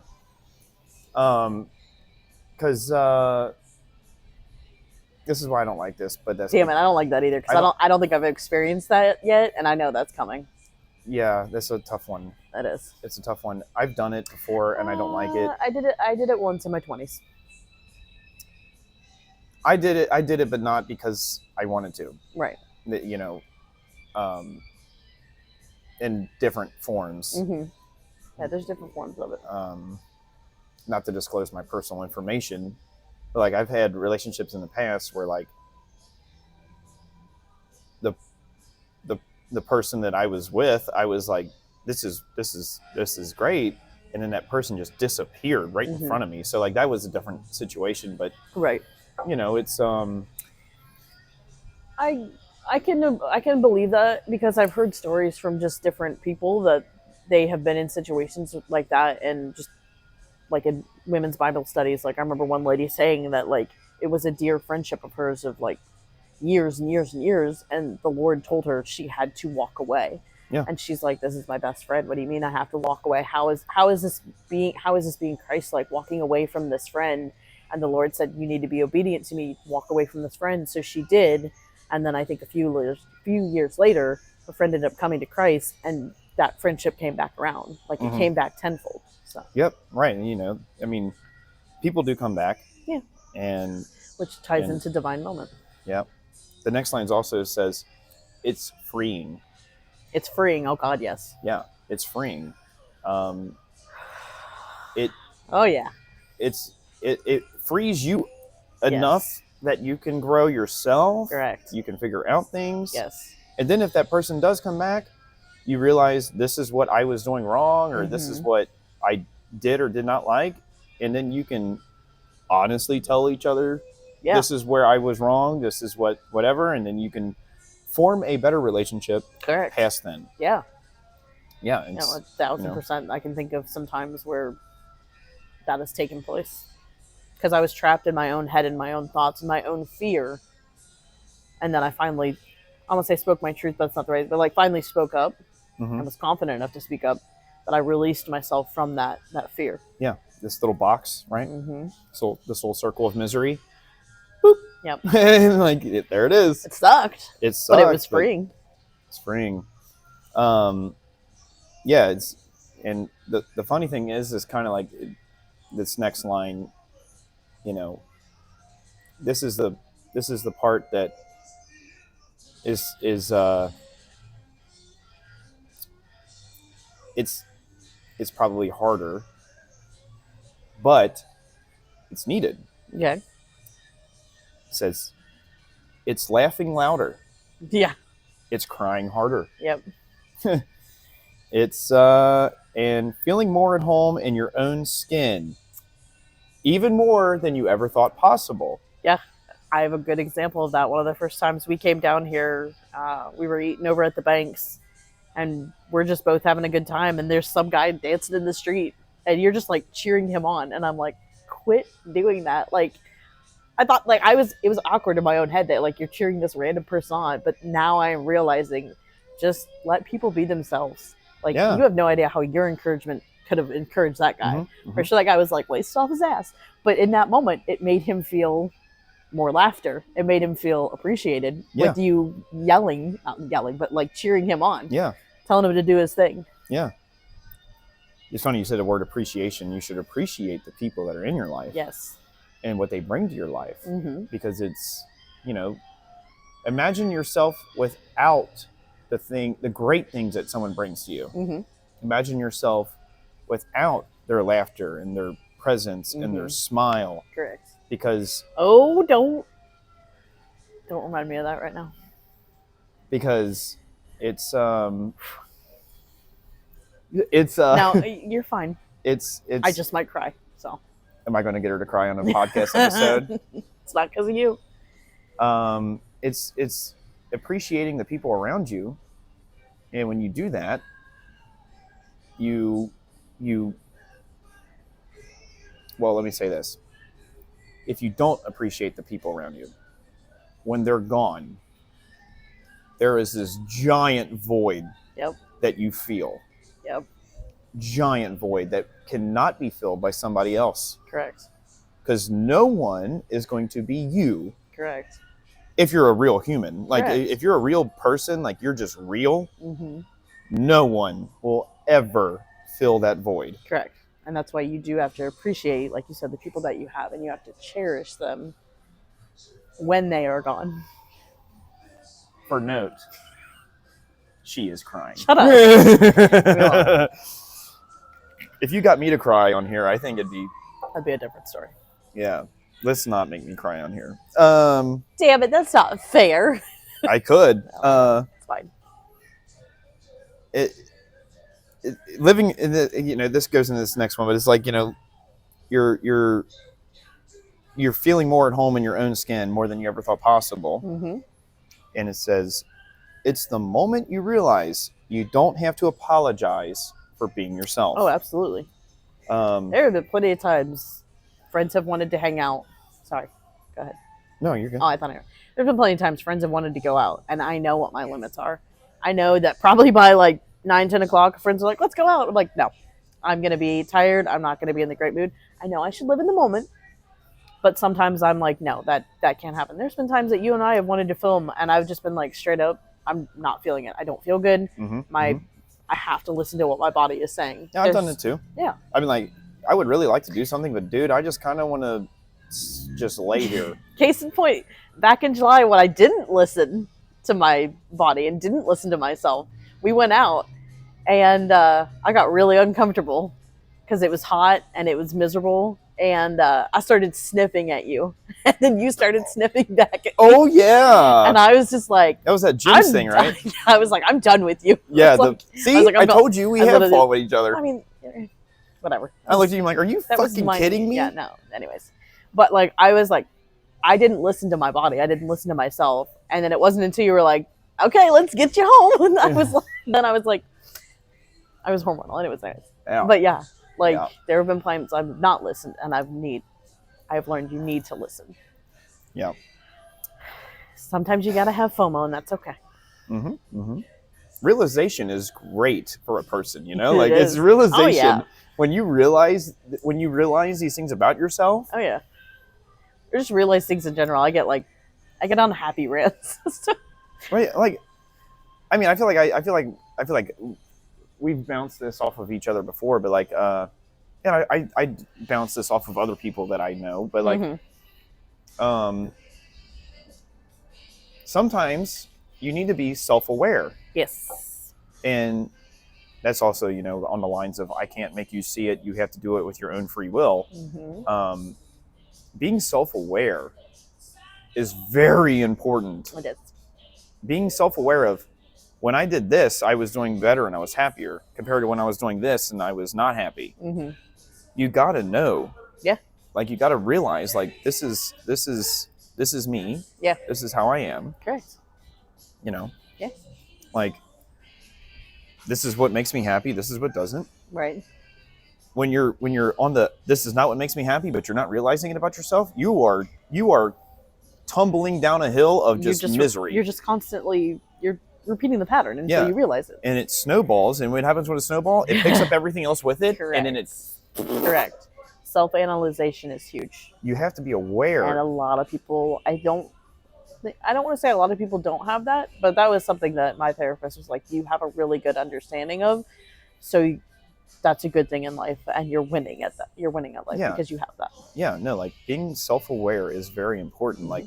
Because this is why I don't like this, but that's Damn it, I don't like that either because I don't think I've experienced that yet, and I know that's coming. Yeah, that's a tough one. That is. It's a tough one. I've done it before, and I don't like it. I did it once in my 20s. I did it, but not because I wanted to. Right. In different forms. Mm-hmm. Yeah, there's different forms of it. Not to disclose my personal information, but like I've had relationships in the past where like the person that I was with, I was like, this is great, and then that person just disappeared right in front of me. So like that was a different situation, but right. It's I can believe that because I've heard stories from just different people that they have been in situations like that, and just like in women's Bible studies, like I remember one lady saying that like it was a dear friendship of hers of like years and years and years, and the Lord told her she had to walk away. Yeah. And she's like, this is my best friend. What do you mean I have to walk away? How is this being Christ-like, walking away from this friend? And the Lord said, you need to be obedient to me, walk away from this friend. So she did. And then I think a few years later, her friend ended up coming to Christ, and that friendship came back around. Like it came back tenfold. So. Yep. Right. I mean, people do come back. Yeah. And which ties into divine moment. Yep. The next line also says, it's freeing. It's freeing. Oh God, yes. Yeah, it's freeing. Um, it Oh yeah. it frees you enough Yes. that you can grow yourself. Correct. You can figure out things. Yes. And then if that person does come back, you realize this is what I was doing wrong, or this is what I did or did not like. And then you can honestly tell each other, this is where I was wrong. This is whatever. And then you can form a better relationship. Correct. Past then. Yeah. Yeah. No, 1,000%. I can think of some times where that has taken place. Because I was trapped in my own head and my own thoughts and my own fear. And then I finally, I won't say spoke my truth, that's not the right, but like finally spoke up and was confident enough to speak up that I released myself from that fear. Yeah. This little box, right? So this little circle of misery. Boop. Yep. And like, there it is. It sucked. It sucked. But it was freeing. It's freeing. Yeah, it's, and the funny thing is kind of like this next line, you know, this is the part that is it's probably harder, but it's needed. Okay. It says, it's laughing louder. Yeah. It's crying harder. Yep. It's and feeling more at home in your own skin, even more than you ever thought possible. Yeah, I have a good example of that. One of the first times we came down here, we were eating over at the Banks, and we're just both having a good time. And there's some guy dancing in the street, and you're just like cheering him on. And I'm like, quit doing that. Like, I thought like it was awkward in my own head that like you're cheering this random person on, but now I'm realizing, just let people be themselves. Like, you have no idea how your encouragement could have encouraged that guy. For sure, that guy was like wasted off his ass. But in that moment, it made him feel more laughter. It made him feel appreciated with you yelling, not yelling, but like cheering him on. Yeah. Telling him to do his thing. Yeah. It's funny you said the word appreciation. You should appreciate the people that are in your life. Yes. And what they bring to your life. Because it's, you know, imagine yourself without the great things that someone brings to you. Imagine yourself without their laughter and their presence and their smile. Correct. Because don't remind me of that right now. Because it's no, you're fine. It's I just might cry. So am I going to get her to cry on a podcast episode? It's not because of you. It's appreciating the people around you. And when you do that, you well, let me say this. If you don't appreciate the people around you, when they're gone, there is this giant void that you feel. Yep. Giant void that cannot be filled by somebody else. Correct. Because no one is going to be you. Correct. If you're a real human. Like, Correct. if you're a real person, like you're just real, no one will ever fill that void. Correct. And that's why you do have to appreciate, like you said, the people that you have, and you have to cherish them when they are gone. For note, she is crying. Shut up. If you got me to cry on here, I think that'd be a different story. Yeah. Let's not make me cry on here. Damn it, that's not fair. I could. It's fine. Living in the, you know, this goes into this next one, but it's like, you know, you're feeling more at home in your own skin more than you ever thought possible. And it says, it's the moment you realize you don't have to apologize for being yourself. Oh, absolutely. There have been plenty of times friends have wanted to hang out. Sorry, go ahead. No, you're good. Oh, I thought there's been plenty of times friends have wanted to go out, and I know what my limits are. I know that probably by like 9, 10 o'clock, friends are like, let's go out. I'm like, no, I'm going to be tired. I'm not going to be in the great mood. I know I should live in the moment. But sometimes I'm like, no, that can't happen. There's been times that you and I have wanted to film, and I've just been like, straight up, I'm not feeling it. I don't feel good. I have to listen to what my body is saying. Yeah, I've done it too. Yeah. I mean, like, I would really like to do something, but dude, I just kind of want to just lay here. Case in point, back in July when I didn't listen to my body and didn't listen to myself, we went out and I got really uncomfortable because it was hot and it was miserable. And I started sniffing at you, and then you started sniffing back at me. Oh yeah. And I was just like, that was that Jim's thing, right? I was like, I'm done with you. Yeah. Like, see, I told you we have fought with each other. I mean, whatever. I looked at you like, are you fucking kidding me? Yeah, no. Anyways, but like, I was like, I didn't listen to my body. I didn't listen to myself. And then it wasn't until you were like, okay, let's get you home. And I was like, I was hormonal and it was nice. Yeah. But yeah, like there have been times I've not listened and I've learned you need to listen. Yeah. Sometimes you got to have FOMO and that's okay. Mm-hmm. Mm-hmm. Realization is great for a person, you know, like it's realization. Oh, yeah. When you realize these things about yourself. Oh yeah. Or just realize things in general. I get on happy rants. Right. Like, I mean, I feel like we've bounced this off of each other before, but like, yeah, I bounce this off of other people that I know, but like, sometimes you need to be self-aware. Yes. And that's also, you know, on the lines of, I can't make you see it. You have to do it with your own free will. Mm-hmm. Being self-aware is very important. It is. Being self-aware of, when I did this, I was doing better and I was happier compared to when I was doing this and I was not happy. Mm-hmm. You got to know. Yeah. Like, you got to realize, like, this is me. Yeah. This is how I am. Correct. You know? Yeah. Like, this is what makes me happy. This is what doesn't. Right. When you're on the, this is not what makes me happy, but you're not realizing it about yourself, you are tumbling down a hill of just misery. You're just constantly, you're repeating the pattern until you realize it. And it snowballs. And what happens when it snowballs? It picks up everything else with it. Correct. And then it's... Correct. Self-analyzation is huge. You have to be aware. And a lot of people, I don't want to say a lot of people don't have that, but that was something that my therapist was like, you have a really good understanding of. So that's a good thing in life. And you're winning at that. You're winning at life because you have that. Yeah, no, like being self-aware is very important. Mm-hmm. Like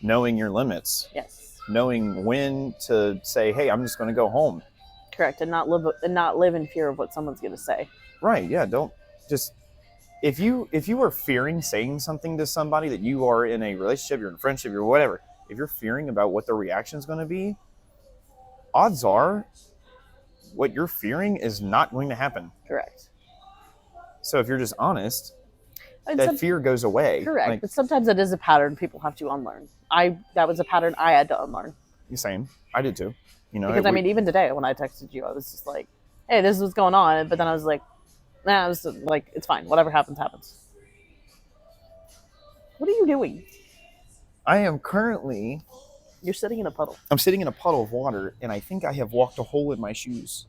knowing your limits. Yes. Knowing when to say, hey, I'm just going to go home. Correct. And not live in fear of what someone's going to say. Right. Yeah. Don't just, if you are fearing saying something to somebody that you are in a relationship, you're in a friendship, you're whatever, if you're fearing about what the reaction is going to be, odds are what you're fearing is not going to happen. Correct. So if you're just honest, that fear goes away. Correct. Like, but sometimes it is a pattern people have to unlearn. That was a pattern I had to unlearn. Same. I did too. You know, because I mean, even today when I texted you, I was just like, hey, this is what's going on. But then I was like, nah, I was like, it's fine. Whatever happens, happens. What are you doing? I am currently... You're sitting in a puddle. I'm sitting in a puddle of water, and I think I have walked a hole in my shoes.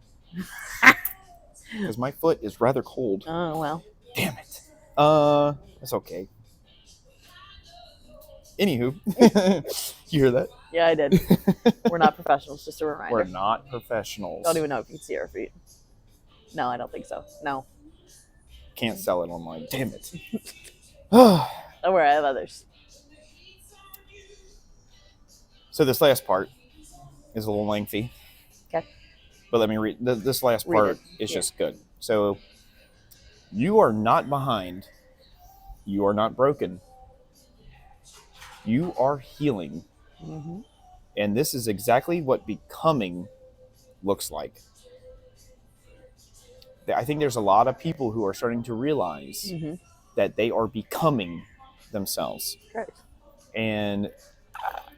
Because my foot is rather cold. Oh, well. Damn it. That's okay. Anywho. You hear that? Yeah, I did. We're not professionals, just a reminder. We're not professionals. Don't even know if you can see our feet. No, I don't think so. No. Can't sell it online. Damn it. Don't worry, I have others. So this last part is a little lengthy. Okay. But let me read. This last part is just good. So you are not behind. You are not broken. You are healing. Mm-hmm. And this is exactly what becoming looks like. I think there's a lot of people who are starting to realize that they are becoming themselves. Right. And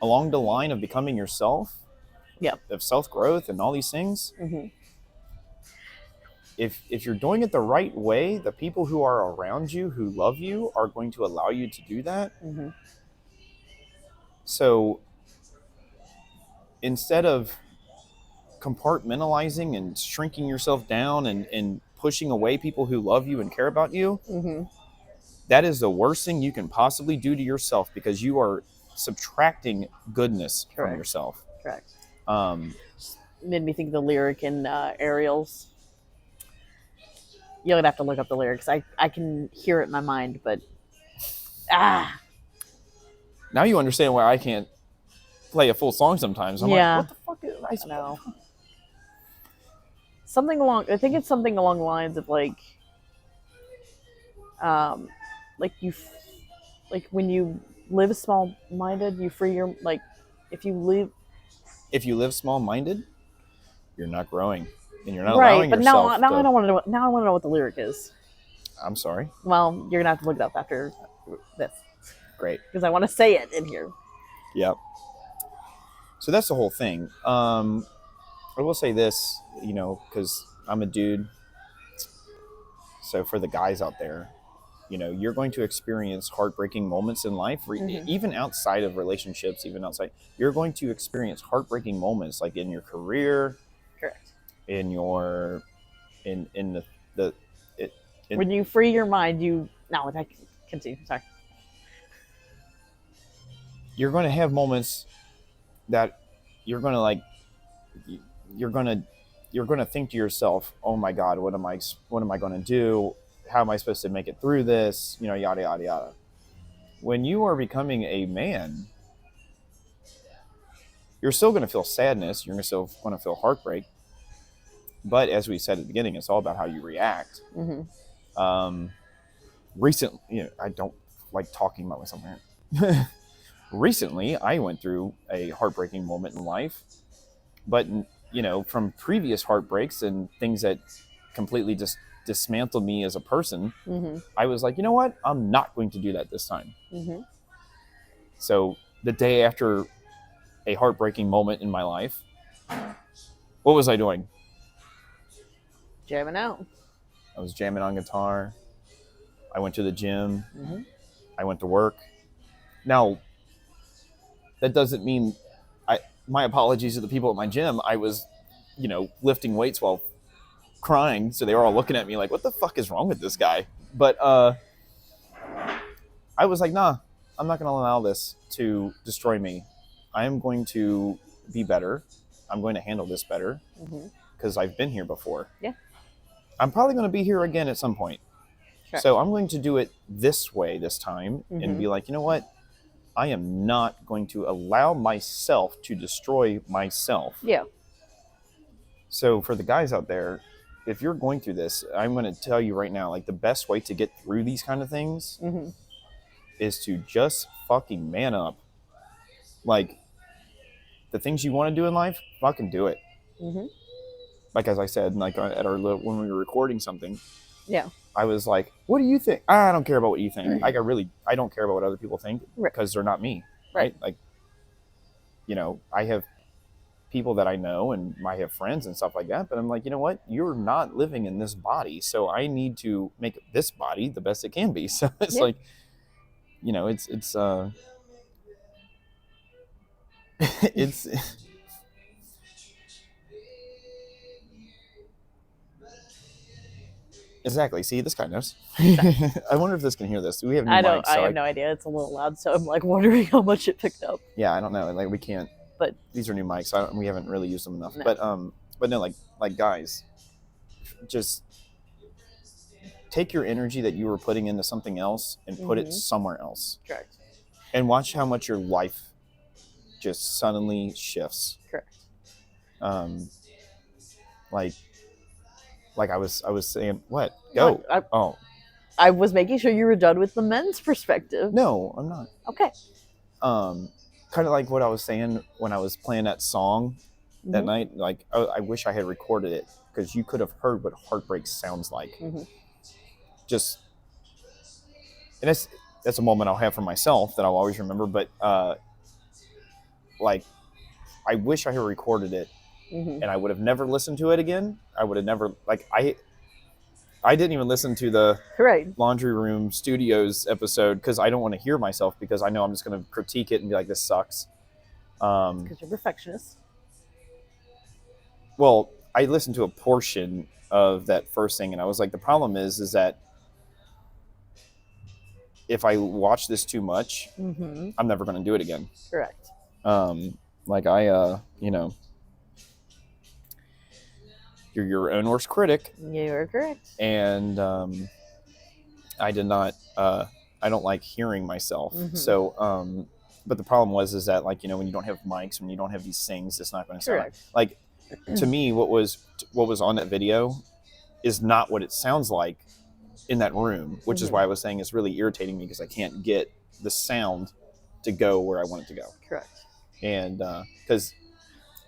along the line of becoming yourself, of self-growth and all these things, if you're doing it the right way, the people who are around you, who love you, are going to allow you to do that. Mm-hmm. So instead of compartmentalizing and shrinking yourself down and pushing away people who love you and care about you, that is the worst thing you can possibly do to yourself, because you are subtracting goodness from yourself. Correct. Made me think of the lyric in Ariel's. You're going to have to look up the lyrics. I can hear it in my mind, but Now you understand why I can't play a full song sometimes. I'm Yeah. like, what the fuck is I know. Something along, I think it's something along the lines of like you, like when you live small-minded, you free your, like, if you live small-minded, you're not growing, and you're not right, allowing but yourself now to... I don't want to know. Now I want to know what the lyric is. I'm sorry. Well, you're gonna have to look it up after this. Great. Because I want to say it in here. Yep. So that's the whole thing. I will say this, because I'm a dude. So for the guys out there, you're going to experience heartbreaking moments in life, even outside of relationships, even outside. You're going to experience heartbreaking moments, like in your career, correct, in your, in the when you free your mind, I continue. Sorry. You're going to have moments that you're going to like. You're going to think to yourself, "Oh my God, what am I going to do? How am I supposed to make it through this? Yada yada yada." When you are becoming a man, you're still going to feel sadness. You're still going to feel heartbreak. But as we said at the beginning, it's all about how you react. Recently, I don't like talking about myself. Recently, I went through a heartbreaking moment in life, but from previous heartbreaks and things that completely just dismantled me as a person, I was like, you know what? I'm not going to do that this time. So the day after a heartbreaking moment in my life, what was I doing? Jamming out. I was jamming on guitar. I went to the gym. I went to work. Now, that doesn't mean my apologies to the people at my gym. I was, lifting weights while crying. So they were all looking at me like, what the fuck is wrong with this guy? But I was like, nah, I'm not going to allow this to destroy me. I am going to be better. I'm going to handle this better because I've been here before. Yeah. I'm probably going to be here again at some point. Sure. So I'm going to do it this way this time and be like, you know what? I am not going to allow myself to destroy myself. Yeah. So for the guys out there, if you're going through this, I'm going to tell you right now, like the best way to get through these kind of things is to just fucking man up. Like the things you want to do in life, fucking do it. Like, as I said, like at our when we were recording something, I was like, what do you think? I don't care about what you think. Like, I don't care about what other people think because they're not me. Right. Like, I have people that I know and I have friends and stuff like that, but I'm like, you know what? You're not living in this body. So I need to make this body the best it can be. So it's like, it's exactly. See, this guy knows. I wonder if this can hear this. Do we have new mics? I have no idea. It's a little loud, so I'm like wondering how much it picked up. Yeah, I don't know. Like we can't. But these are new mics. We haven't really used them enough. No. But no, like guys, just take your energy that you were putting into something else and put it somewhere else. Correct. And watch how much your life just suddenly shifts. Correct. Like I was saying, what? Go. I was making sure you were done with the men's perspective. No, I'm not. Okay. Kind of like what I was saying when I was playing that song that night. Like, I wish I had recorded it because you could have heard what heartbreak sounds like. Just, and that's a moment I'll have for myself that I'll always remember. But like, I wish I had recorded it. And I would have never listened to it again. I would have never, like, I didn't even listen to the Laundry Room Studios episode because I don't want to hear myself because I know I'm just going to critique it and be like, this sucks. Because you're a perfectionist. Well, I listened to a portion of that first thing and I was like, the problem is that if I watch this too much, I'm never going to do it again. Correct. Like you're your own worst critic. You are correct. And I did not. I don't like hearing myself. So but the problem is that, like, when you don't have mics, when you don't have these things, it's not going to sound Correct. like to me what was on that video is not what it sounds like in that room, which is why I was saying it's really irritating me because I can't get the sound to go where I want it to go. Correct. And because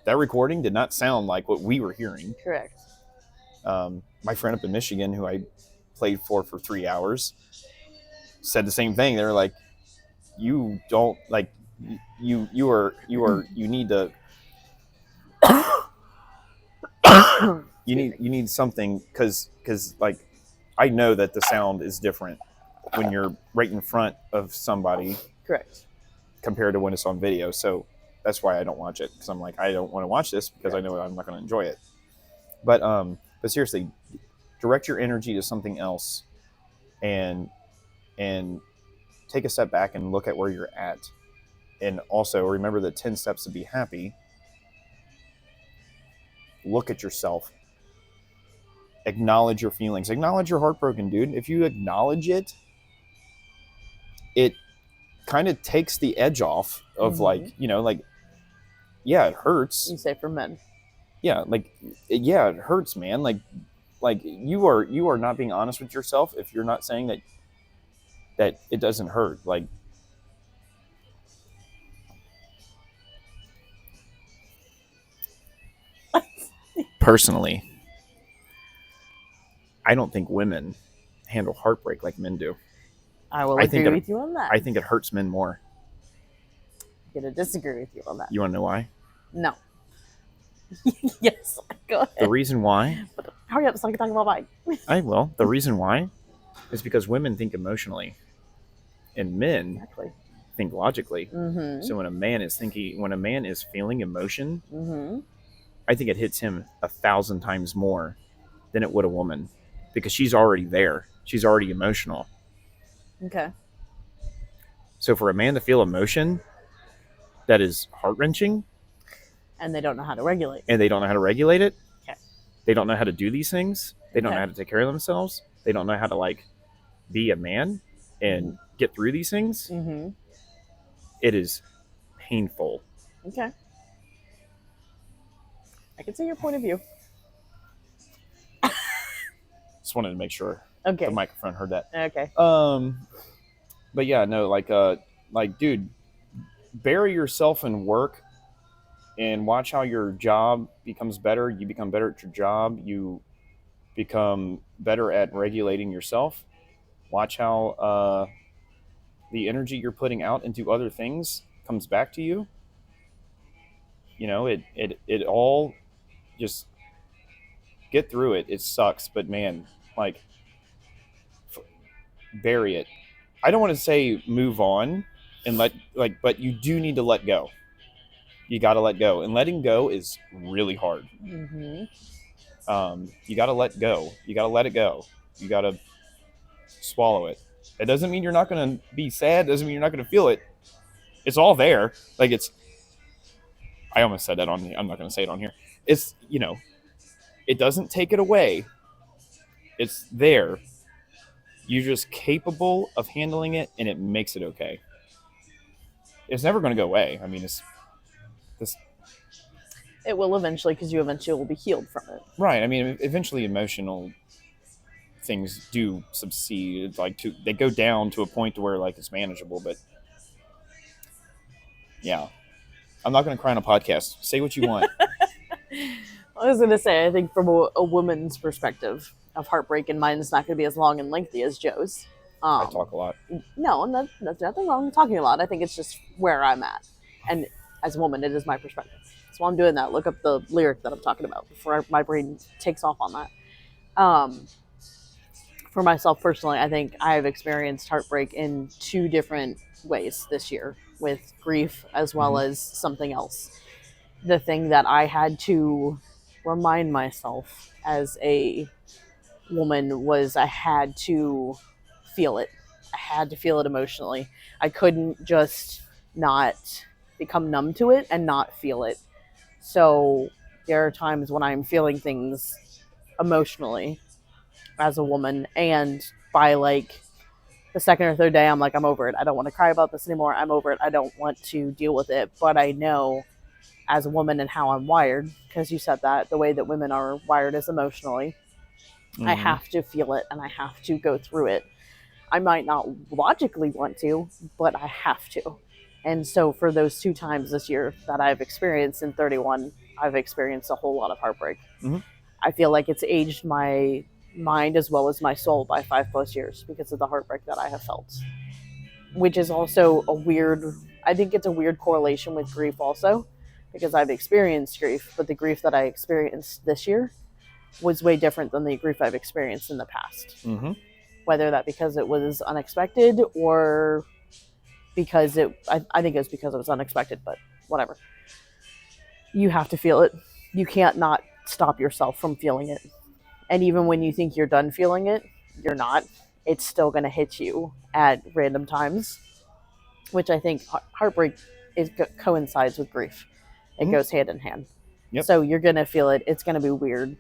that recording did not sound like what we were hearing. Correct. My friend up in Michigan, who I played for 3 hours, said the same thing. They were like, "You don't like you need to you need something because like I know that the sound is different when you're right in front of somebody." Correct. Compared to when it's on video. So that's why I don't watch it, because I'm like, I don't want to watch this because I know I'm not going to enjoy it. But seriously, direct your energy to something else, and take a step back and look at where you're at. And also remember the 10 steps to be happy. Look at yourself. Acknowledge your feelings. Acknowledge you're heartbroken, dude. If you acknowledge it, it kind of takes the edge off of like, yeah, it hurts. You say for men. Yeah, it hurts, man. Like you are not being honest with yourself if you're not saying that it doesn't hurt. Like, personally, I don't think women handle heartbreak like men do. I will agree with you on that. I think it hurts men more. I'm going to disagree with you on that. You want to know why? No. Yes, go ahead. The reason why? Hurry up so I can talk about mine. I will. The reason why is because women think emotionally, and men think logically. Mm-hmm. So when a man is feeling emotion, mm-hmm. I think it hits him 1,000 times more than it would a woman, because she's already there. She's already emotional. Okay. So for a man to feel emotion that is heart-wrenching, and they don't know how to regulate it. Okay. They don't know how to do these things. They don't know how to take care of themselves. They don't know how to like be a man and get through these things. Mm-hmm. It is painful. Okay. I can see your point of view. Just wanted to make sure the microphone heard that. Okay. But yeah, no, like, dude, bury yourself in work and watch how your job becomes better. You become better at your job. You become better at regulating yourself. Watch how the energy you're putting out into other things comes back to you. It all just get through it. It sucks, but man, like, bury it. I don't want to say move on and but you do need to let go. You got to let go, and letting go is really hard. Mm-hmm. You got to let go. You got to let it go. You got to swallow it. It doesn't mean you're not going to be sad. It doesn't mean you're not going to feel it. It's all there. Like, I almost said that on here. I'm not going to say it on here. It's, it doesn't take it away. It's there. You're just capable of handling it, and it makes it okay. It's never going to go away. I mean, it will eventually, because you eventually will be healed from it. Right. I mean, eventually emotional things do subside. They go down to a point to where like it's manageable, but yeah. I'm not going to cry on a podcast. Say what you want. I was going to say, I think from a woman's perspective of heartbreak, and mine is not going to be as long and lengthy as Joe's. I talk a lot. No, there's nothing wrong with talking a lot. I think it's just where I'm at. And as a woman, it is my perspective. So while I'm doing that, look up the lyric that I'm talking about before my brain takes off on that. For myself personally, I think I've experienced heartbreak in 2 different ways this year, with grief as well as something else. The thing that I had to remind myself as a woman was I had to feel it. I had to feel it emotionally. I couldn't just not become numb to it and not feel it. So there are times when I'm feeling things emotionally as a woman, and by like The second or third day, I'm like, I'm over it. I don't want to cry about this anymore. I'm over it. I don't want to deal with it. But I know as a woman and how I'm wired, because you said that, the way that women are wired is emotionally, I have to feel it and I have to go through it. I might not logically want to, but I have to. And so for those 2 times this year that I've experienced in 31, I've experienced a whole lot of heartbreak. I feel like it's aged my mind as well as my soul by 5+ years because of the heartbreak that I have felt, which is also I think it's a weird correlation with grief also, because I've experienced grief, but the grief that I experienced this year was way different than the grief I've experienced in the past. Whether that because it was unexpected or because I think it was because it was unexpected, but whatever. You have to feel it. You can't not stop yourself from feeling it. And even when you think you're done feeling it, you're not. It's still going to hit you at random times, which I think heartbreak coincides with grief. It goes hand in hand. Yep. So you're going to feel it. It's going to be weird.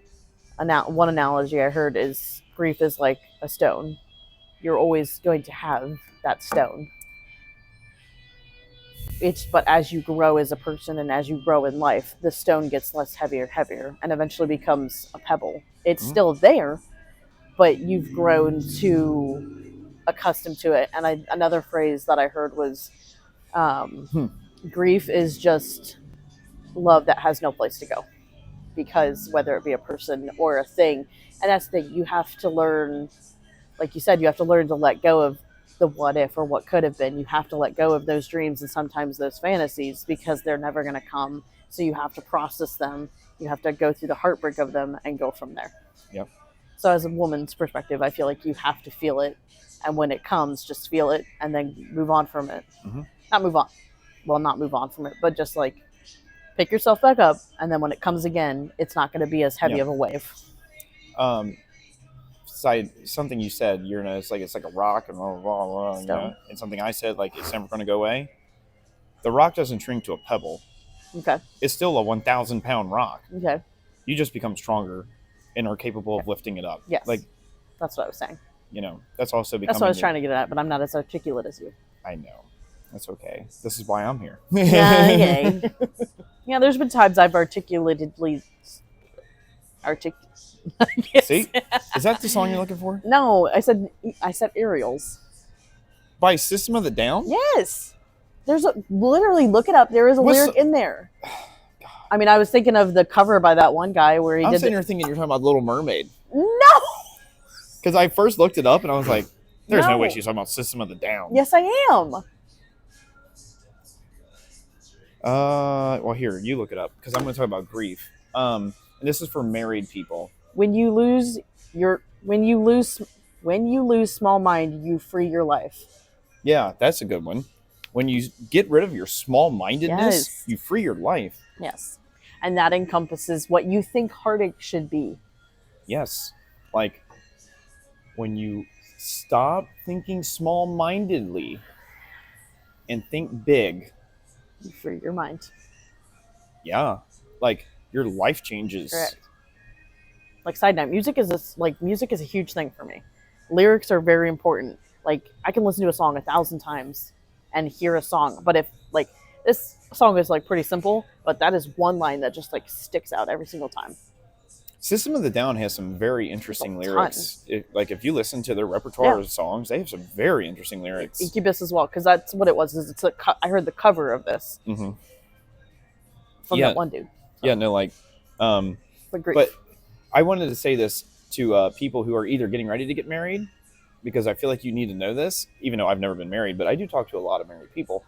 One analogy I heard is grief is like a stone. You're always going to have that stone. But as you grow as a person and as you grow in life, the stone gets less heavier, and eventually becomes a pebble. It's still there, but you've grown to accustomed to it. And another phrase that I heard was, grief is just love that has no place to go, because whether it be a person or a thing, and that's the thing, you have to learn, like you said, you have to learn to let go of the what if or what could have been. You have to let go of those dreams and sometimes those fantasies because they're never going to come. So you have to process them. You have to go through the heartbreak of them and go from there. Yep. So as a woman's perspective, I feel like you have to feel it. And when it comes, just feel it and then move on from it. Not move on. Well, not move on from it, but just like pick yourself back up. And then when it comes again, it's not going to be as heavy of a wave. Something you said, it's like a rock and blah, blah, blah, you know? And something I said, like, it's never going to go away. The rock doesn't shrink to a pebble. Okay. It's still a 1,000-pound rock. Okay. You just become stronger and are capable of lifting it up. Yes. Like, that's what I was saying. That's also becoming... That's what I was trying to get at, but I'm not as articulate as you. I know. That's okay. This is why I'm here. Okay. Yeah, there's been times I've articulatedly... See? Is that the song you're looking for? No, I said Aerials. By System of the Down? Yes. Literally, look it up. There is a lyric in there. God. I mean, I was thinking of the cover by that one guy where he I'm did... sitting here thinking you're talking about Little Mermaid. No! Because I first looked it up and I was like, there's no way she's talking about System of the Down. Yes, I am. Well, here, you look it up because I'm going to talk about grief. And this is for married people. When you lose small mind, you free your life. Yeah, that's a good one. When you get rid of your small-mindedness, you free your life. Yes. And that encompasses what you think heartache should be. Yes. Like, when you stop thinking small-mindedly and think big. You free your mind. Yeah. Like, your life changes. Correct. Like, side note, music is a huge thing for me. Lyrics are very important. Like, I can listen to a song 1,000 times and hear a song, but if, like, this song is, like, pretty simple, but that is one line that just, like, sticks out every single time. System of the Down has some very interesting lyrics. If you listen to their repertoire of songs, they have some very interesting lyrics. Incubus as well, because that's what it was. I heard the cover of this from that one dude. So. Yeah, no, like, but I wanted to say this to people who are either getting ready to get married, because I feel like you need to know this, even though I've never been married, but I do talk to a lot of married people.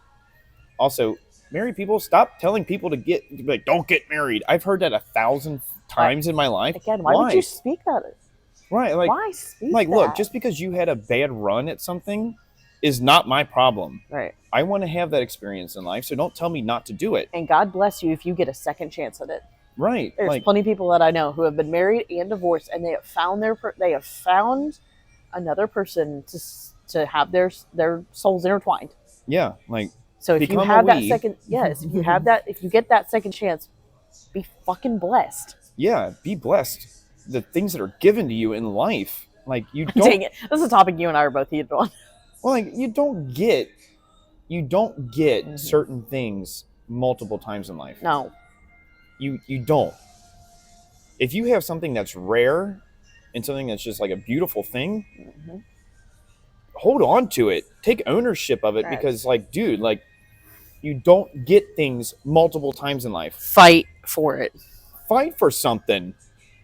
Also, married people, stop telling people to don't get married. I've heard that 1,000 times in my life. Again, why would you speak that? Right, like, why speak like, that? Look, just because you had a bad run at something is not my problem. Right. I want to have that experience in life, so don't tell me not to do it. And God bless you if you get a second chance at it. Right. There's plenty of people that I know who have been married and divorced, and they have found another person to have their souls intertwined. Yeah, like, so if you have that second, if you get that second chance, be fucking blessed. Yeah, be blessed. The things that are given to you in life, like, you don't. Dang it! This is a topic you and I are both heated on. Well, like you don't get certain things multiple times in life. No. You don't. If you have something that's rare and something that's just like a beautiful thing, hold on to it. Take ownership of it Right. because, like, dude, like, you don't get things multiple times in life. Fight for it. Fight for something.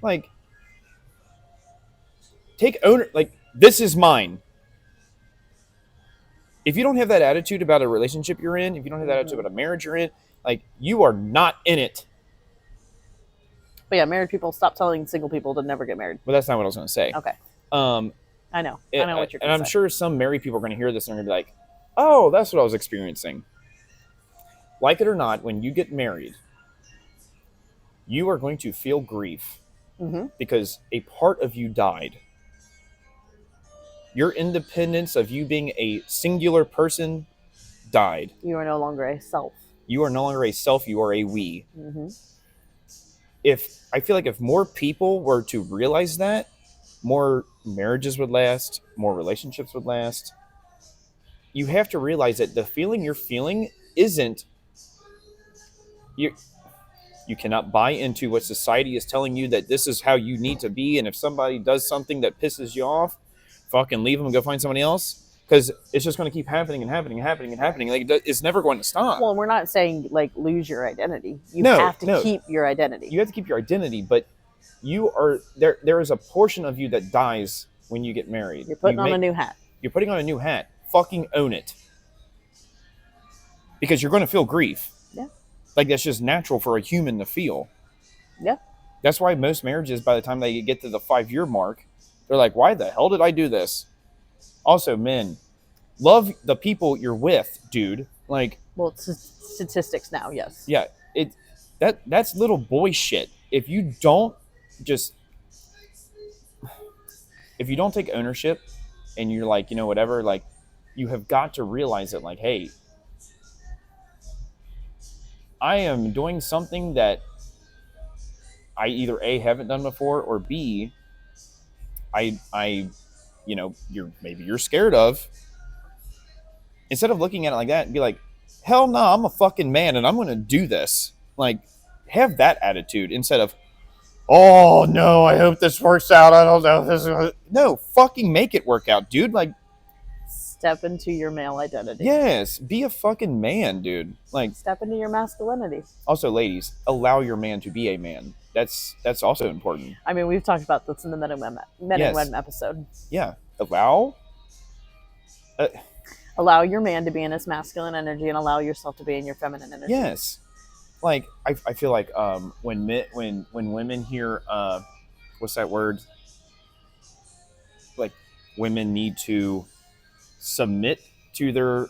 Like, take owner. Like, this is mine. If you don't have that attitude about a relationship you're in, if you don't have that attitude about a marriage you're in, like, you are not in it. But yeah, married people, stop telling single people to never get married. But that's not what I was going to say. Okay. I know what you're going to say. And I'm sure some married people are going to hear this and they're going to be like, oh, that's what I was experiencing. Like it or not, when you get married, you are going to feel grief because a part of you died. Your independence of you being a singular person died. You are no longer a self. You are no longer a self, you are a we. I feel like if more people were to realize that, more marriages would last, more relationships would last. You have to realize that the feeling you're feeling isn't you cannot buy into what society is telling you that this is how you need to be, and if somebody does something that pisses you off, fucking leave them and go find somebody else, because it's just going to keep happening and happening and happening and happening. Like, it's never going to stop. Well, we're not saying like lose your identity. You have to keep your identity. You have to keep your identity, but you are there is a portion of you that dies when you get married. You're putting on a new hat. You're putting on a new hat. Fucking own it. Because you're going to feel grief. Yeah. Like, that's just natural for a human to feel. Yeah. That's why most marriages, by the time they get to the 5-year mark, they're like, why the hell did I do this? Also, men, love the people you're with, dude. Like, well, it's statistics now, yes. Yeah, that's little boy shit. If you don't take ownership and you're like, you know, whatever, like, you have got to realize that, like, hey, I am doing something that I either A, haven't done before, or B, I you know, you're scared of. Instead of looking at it like that and be like, hell no, I'm a fucking man and I'm going to do this. Like, have that attitude instead of, oh no, I hope this works out. I don't know if this is... No, fucking make it work out, dude. Like, step into your male identity. Yes, be a fucking man, dude. Like, step into your masculinity. Also, ladies, allow your man to be a man. That's also important. I mean, we've talked about this in the Men and Women episode. Yeah, allow your man to be in his masculine energy and allow yourself to be in your feminine energy. Yes. Like, I feel like when women hear what's that word? Like, women need to submit to their,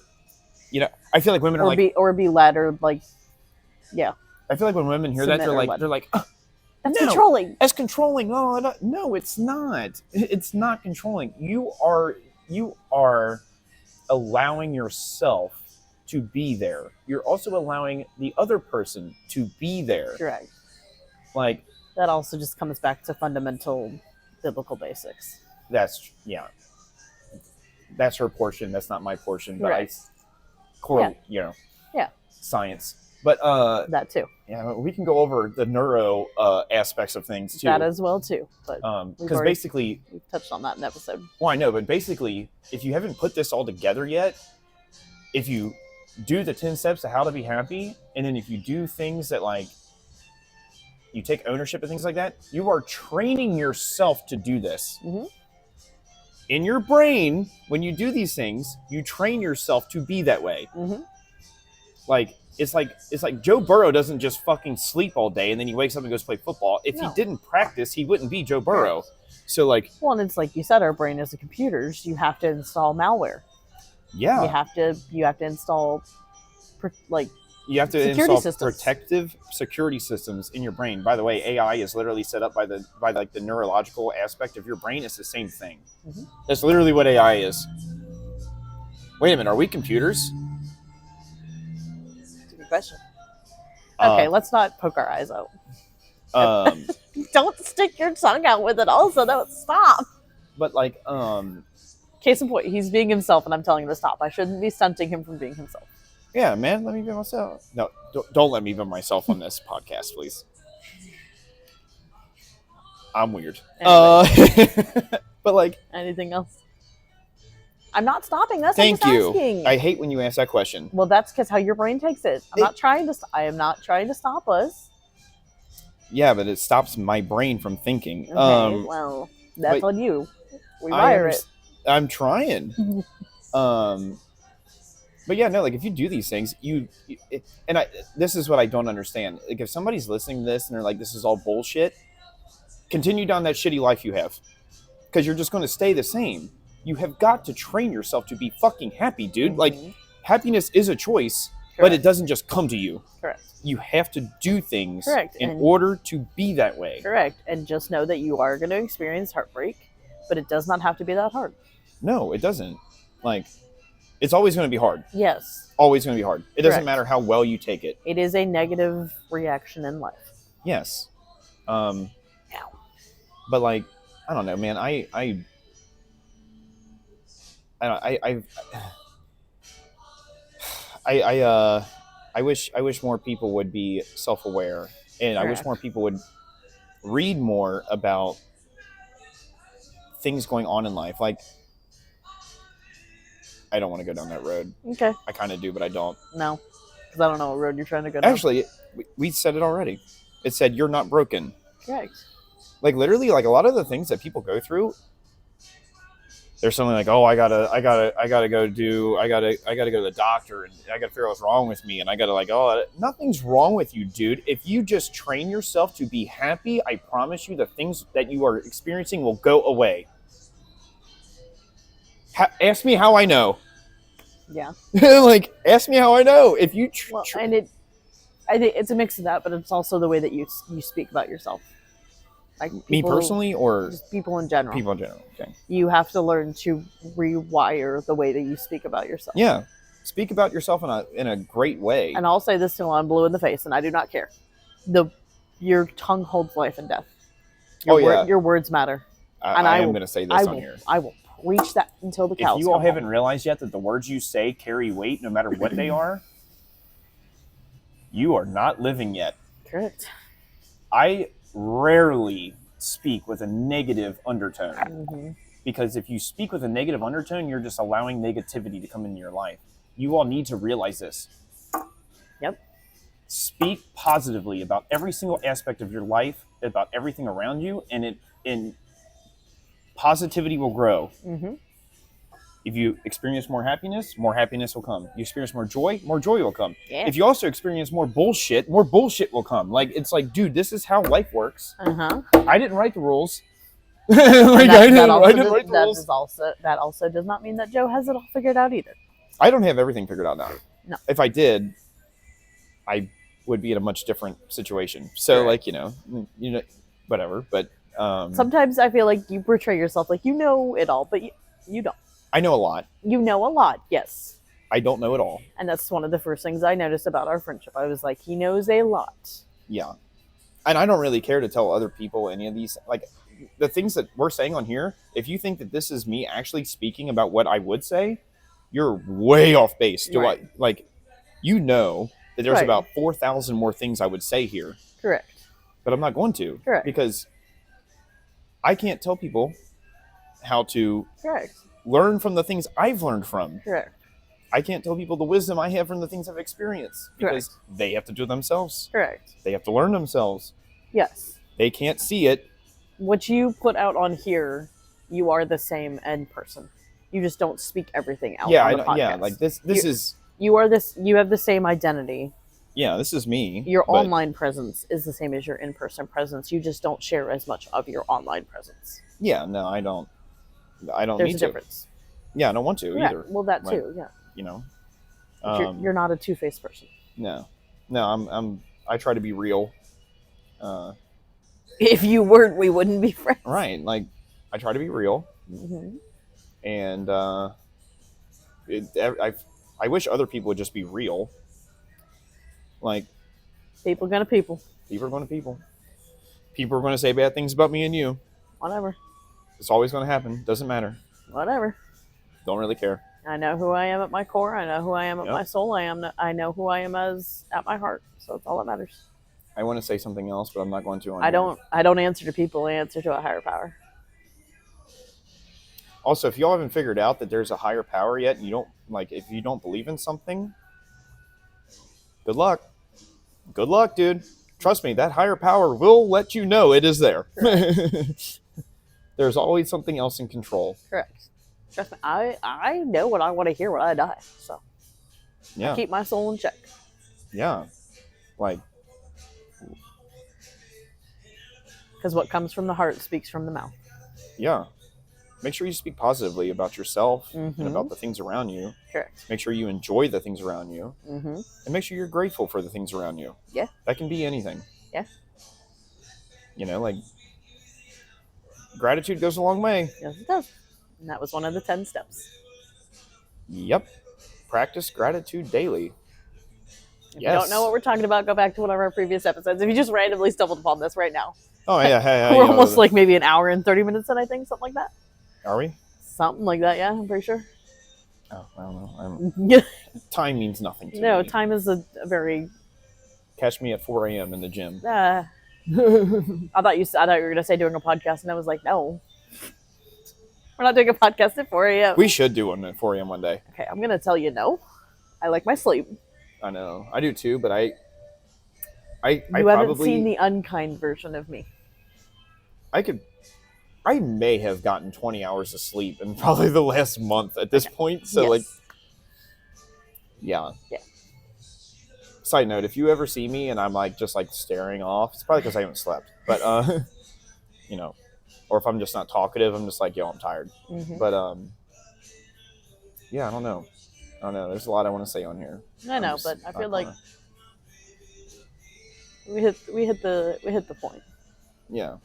you know, I feel like women are be led, or like, yeah. I feel like when women hear that, they're like, that's controlling. That's controlling. Oh no, it's not. It's not controlling. You are allowing yourself to be there. You're also allowing the other person to be there. Correct. Like, that also just comes back to fundamental biblical basics. That's her portion. That's not my portion. But right. You know, yeah, science. But that too. Yeah, we can go over the neuro aspects of things too. That as well too. But because basically we've touched on that in the episode. Well, I know, but basically, if you haven't put this all together yet, if you do the 10 steps to how to be happy, and then if you do things that, like, you take ownership of things like that, you are training yourself to do this. Mm-hmm. In your brain, when you do these things, you train yourself to be that way. Mm-hmm. Like, it's like Joe Burrow doesn't just fucking sleep all day and then he wakes up and goes play football. If he didn't practice, he wouldn't be Joe Burrow. Right. So, like, well, and it's like you said, our brain is a computer. So you have to install malware. Yeah. You have to install you have to install protective security systems in your brain. By the way, AI is literally set up by the neurological aspect of your brain. It's the same thing. Mm-hmm. That's literally what AI is. Wait a minute, are we computers? That's a good question. Okay, let's not poke our eyes out. Don't stick your tongue out with it also. Don't stop. But, like, Case in point, he's being himself, and I'm telling him to stop. I shouldn't be stunting him from being himself. Yeah, man, let me be myself. No, don't let me be myself on this podcast, please. I'm weird. Anyway. But like, anything else? I'm not stopping. That's thank I'm just you. asking. I hate when you ask that question. Well, that's because how your brain takes it. I am not trying to stop us. Yeah, but it stops my brain from thinking. Okay, well, that's on you. Rewire it. I'm trying. But yeah, no, like if you do these things, this is what I don't understand. Like if somebody's listening to this and they're like, this is all bullshit, continue down that shitty life you have. Because you're just going to stay the same. You have got to train yourself to be fucking happy, dude. Mm-hmm. Like happiness is a choice, but it doesn't just come to you. Correct. You have to do things in order to be that way. Correct. And just know that you are going to experience heartbreak, but it does not have to be that hard. No, it doesn't. Like, it's always going to be hard. Yes. Always going to be hard. It doesn't matter how well you take it. It is a negative reaction in life. Yes. But like, I don't know, man. I wish more people would be self-aware, and I wish more people would read more about things going on in life. Like, I don't want to go down that road. Okay. I kind of do, but I don't. No, because I don't know what road you're trying to go down. Actually, we said it already. It said you're not broken. Correct. Like literally, like a lot of the things that people go through. There's something like, oh, I gotta go to the doctor, and I gotta figure out what's wrong with me, and I gotta like, oh, nothing's wrong with you, dude. If you just train yourself to be happy, I promise you, the things that you are experiencing will go away. Ask me how I know. Yeah. Like, ask me how I know. If you, I think it's a mix of that, but it's also the way that you speak about yourself. Like people, me personally, or just people in general. People in general. Okay. You have to learn to rewire the way that you speak about yourself. Yeah, speak about yourself in a great way. And I'll say this till I'm blue in the face, and I do not care. Your tongue holds life and death. Your words matter. I am going to say this on here. I will preach that until the cows. If you all haven't realized yet that the words you say carry weight, no matter what they are, you are not living yet. Correct. I rarely speak with a negative undertone, because if you speak with a negative undertone, you're just allowing negativity to come into your life. You all need to realize this. Yep. Speak positively about every single aspect of your life, about everything around you, and positivity will grow. If you experience more happiness will come. You experience more joy will come. Yeah. If you also experience more bullshit will come. Like, it's like, dude, this is how life works. I didn't write the rules. That also does not mean that Joe has it all figured out either. I don't have everything figured out now. No. If I did, I would be in a much different situation. So, right. Like, you know, whatever. But sometimes I feel like you portray yourself like you know it all, but you don't. I know a lot. You know a lot, yes. I don't know it all. And that's one of the first things I noticed about our friendship. I was like, he knows a lot. Yeah. And I don't really care to tell other people any of these. Like, the things that we're saying on here, if you think that this is me actually speaking about what I would say, you're way off base. You know that there's about 4,000 more things I would say here. Correct. But I'm not going to. Correct. Because I can't tell people how to... Correct. Learn from the things I've learned from. Correct. I can't tell people the wisdom I have from the things I've experienced, because they have to do it themselves. Correct. They have to learn themselves. Yes. They can't see it. What you put out on here, you are the same in person. You just don't speak everything out on the podcast. Yeah, like this is... You have the same identity. Yeah, this is me. Your online presence is the same as your in-person presence. You just don't share as much of your online presence. Yeah, no, I don't There's need a difference. Yeah, I don't want to either. Well, that too, yeah. You know, you're not a two-faced person. No, I try to be real. If you weren't, we wouldn't be friends. Right, like I try to be real, and I wish other people would just be real. Like, people are gonna people. People are going to people. People are going to say bad things about me and you. Whatever. It's always going to happen. Doesn't matter. Whatever. Don't really care. I know who I am at my core. I know who I am at Yep. my soul. I know who I am as at my heart. So it's all that matters. I want to say something else, but I'm not going to. On I here. don't answer to people. I answer to a higher power. Also, if y'all haven't figured out that there's a higher power yet, and you don't if you don't believe in something, good luck. Good luck, dude. Trust me, that higher power will let you know it is there. There's always something else in control. Correct. Trust me, I know what I want to hear when I die. So Yeah. I keep my soul in check. Yeah. Like, because what comes from the heart speaks from the mouth. yeah. Make sure you speak positively about yourself Mm-hmm. and about the things around you. Correct. Make sure you enjoy the things around you. Mm-hmm. And make sure you're grateful for the things around you. Yeah. That can be anything. Yeah. You know, like, gratitude goes a long way. Yes, it does. And that was one of the 10 steps. Yep. Practice gratitude daily. If you don't know what we're talking about, go back to one of our previous episodes. If you just randomly stumbled upon this right now. Oh, yeah. Hey, We're almost like maybe an hour and 30 minutes in, I think, something like that. Are we? Something like that, yeah, I'm pretty sure. Oh, I don't know. Time means nothing to me. No, time is a very... Catch me at 4 a.m. in the gym. I thought you were going to say doing a podcast, and I was like, no. We're not doing a podcast at 4 a.m. We should do one at 4 a.m. one day. Okay, I'm going to tell you no. I like my sleep. I know. I do too, but I haven't seen the unkind version of me. I may have gotten 20 hours of sleep in probably the last month at this point. So, yes. Yeah. Yeah. Side note, if you ever see me and I'm just staring off, it's probably because I haven't slept. But, or if I'm just not talkative, I'm just yo, I'm tired. Mm-hmm. But, yeah, I don't know. There's a lot I want to say on here. I know, but I feel like we hit the point. Yeah.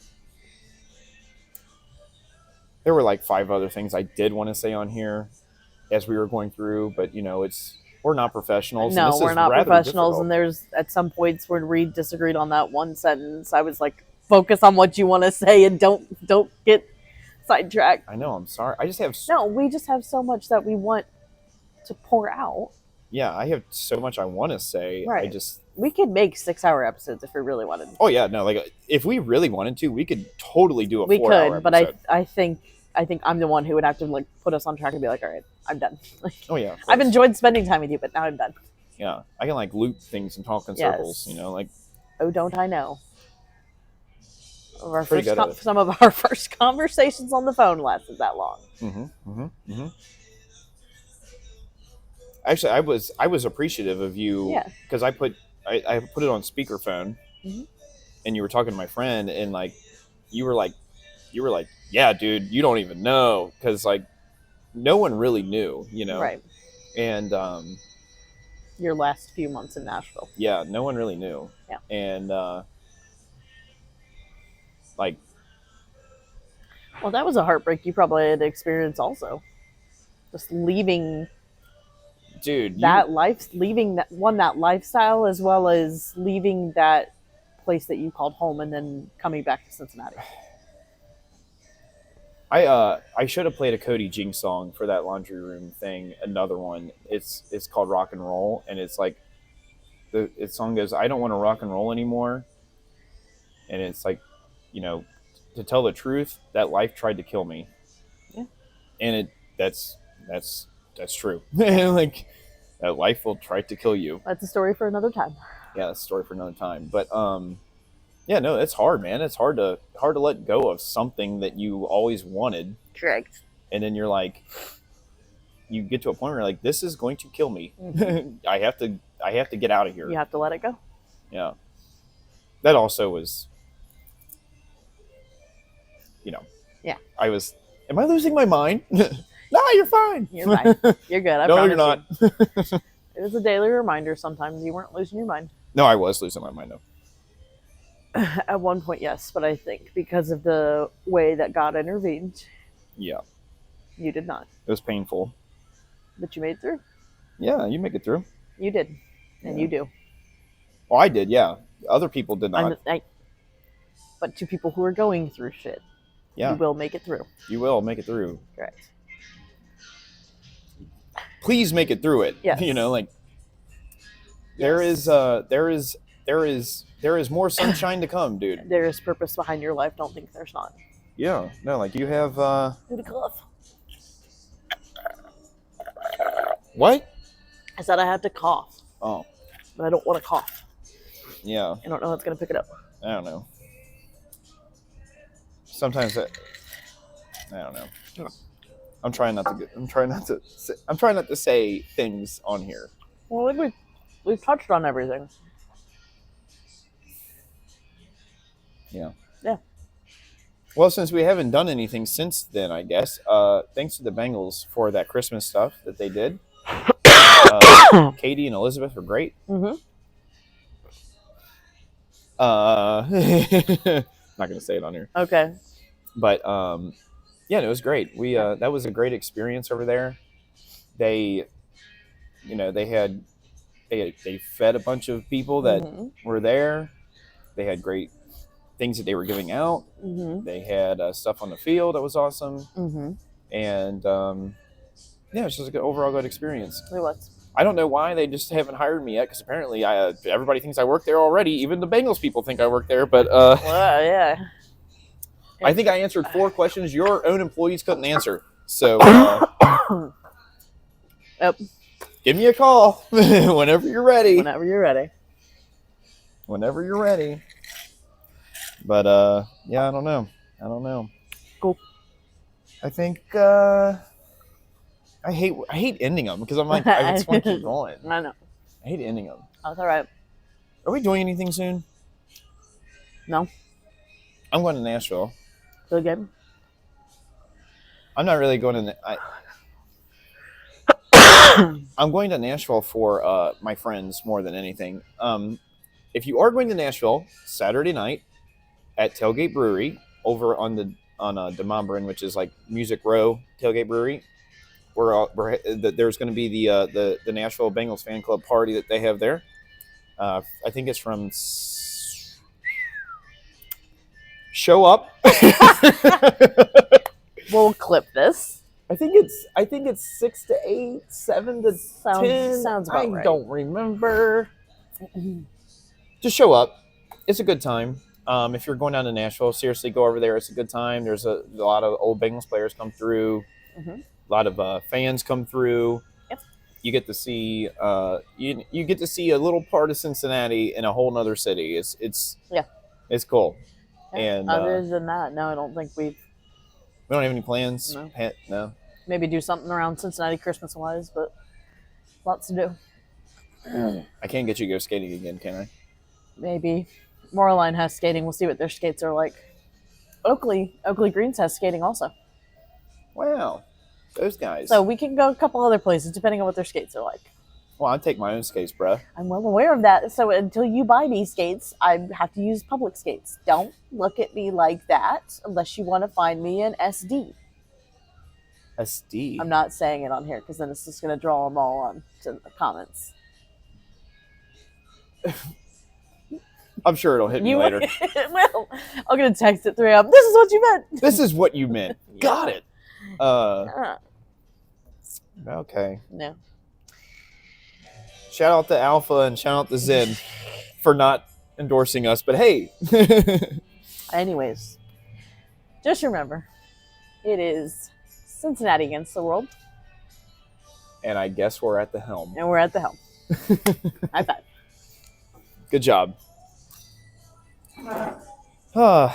There were 5 other things I did want to say on here as we were going through, but we're not professionals. No, we're not professionals, difficult. and there's at some points where we disagreed on that one sentence. I was like, focus on what you want to say and don't get sidetracked. I know, I'm sorry. I just have we just have so much that we want to pour out. Yeah, I have so much I want to say. Right. We could make 6-hour episodes if we really wanted. Oh yeah, no, if we really wanted to, we could totally do a 4-hour episode. But I think I'm the one who would have to put us on track and be like, all right, I'm done. Oh yeah, I've enjoyed spending time with you, but now I'm done. Yeah, I can loop things and talk in circles. Oh, don't I know? Some of our first conversations on the phone lasted that long. Actually, I was appreciative of you because I put it on speakerphone, and you were talking to my friend, and you were like, yeah, dude, you don't even know, because no one really knew, right? And your last few months in Nashville, yeah, no one really knew, and well, that was a heartbreak you probably had to experience also, just leaving. Dude, leaving that lifestyle, as well as leaving that place that you called home, and then coming back to Cincinnati. I should have played a Cody Jinks song for that laundry room thing. Another one. It's called Rock and Roll, and it's the song goes, I don't want to rock and roll anymore, and it's to tell the truth, that life tried to kill me. Yeah, and that's true. That life will try to kill you. That's a story for another time. Yeah, that's a story for another time. But yeah, no, it's hard, man. It's hard to let go of something that you always wanted. Correct. And then you're you get to a point where you're this is going to kill me. Mm-hmm. I have to get out of here. You have to let it go. Yeah. That also was, Yeah. Am I losing my mind? No, you're fine. You're fine. You're good. No, you're not. It was a daily reminder sometimes you weren't losing your mind. No, I was losing my mind, though. At one point, yes, but I think because of the way that God intervened, yeah, you did not. It was painful. But you made it through. Yeah, you make it through. You did. And you do. Well, I did, yeah. Other people did not. But to people who are going through shit, you will make it through. You will make it through. Correct. please make it through it. Yes. You know, like Yes. there is more sunshine to come, dude. There is purpose behind your life. Don't think there's not. Yeah, no, like you have Need a cough. what? I said I had to cough, Oh, but I don't want to cough. yeah. I don't know what's gonna pick it up. I don't know. Sometimes I don't know. Yeah. I'm trying not to say things on here. Well, we've touched on everything. Yeah. Yeah. Well, since we haven't done anything since then, I guess. Thanks to the Bengals for that Christmas stuff that they did. Katie and Elizabeth were great. Mm-hmm. Not gonna say it on here. Okay. But yeah, it was great. We that was a great experience over there. They, you know, they fed a bunch of people that were there. They had great things that they were giving out. Mm-hmm. They had stuff on the field that was awesome. Mm-hmm. And yeah, it's just a good, overall good experience. It was. I don't know why they just haven't hired me yet, because apparently everybody thinks I work there already. Even the Bengals people think I work there. But Well, yeah. I think I answered 4 questions your own employees couldn't answer. So Yep. give me a call whenever you're ready. Whenever you're ready. Whenever you're ready. But yeah, I don't know. Cool. I think I hate ending them because I'm like, I just want to keep going. I know. I hate ending them. That's all right. Are we doing anything soon? No. I'm going to Nashville. Good game. I'm not really going to. I'm going to Nashville for my friends more than anything. If you are going to Nashville Saturday night at Tailgate Brewery over on Demembrin, which is like Music Row Tailgate Brewery, there's going to be the Nashville Bengals fan club party that they have there. I think it's from. Show up. We'll clip this. I think it's 6 to 8, 7 to 10. Sounds about I right. don't remember. Just show up. It's a good time. If you're going down to Nashville, seriously, go over there. It's a good time. There's a lot of old Bengals players come through. Mm-hmm. A lot of fans come through. Yep. You get to see you get to see a little part of Cincinnati in a whole nother city. It's cool. Yeah. And other than that, no, I don't think we don't have any plans. No. No. Maybe do something around Cincinnati Christmas wise, but lots to do. I can't get you to go skating again, can I? Maybe. Moraline has skating. We'll see what their skates are like. Oakley Greens has skating also. Wow. Those guys. So we can go a couple other places depending on what their skates are like. Well, I'd take my own skates, bruh. I'm well aware of that. So until you buy me skates, I have to use public skates. Don't look at me like that unless you want to find me an SD. SD? I'm not saying it on here because then it's just going to draw them all on to the comments. I'm sure it'll hit me later. Well, I'm going to text it 3 up. This is what you meant. This is what you meant. Yeah. Got it. Okay. No. Shout out to Alpha and shout out to Zen for not endorsing us, but hey. Anyways, just remember, it is Cincinnati against the world. And I guess we're at the helm. And we're at the helm. High five. Good job.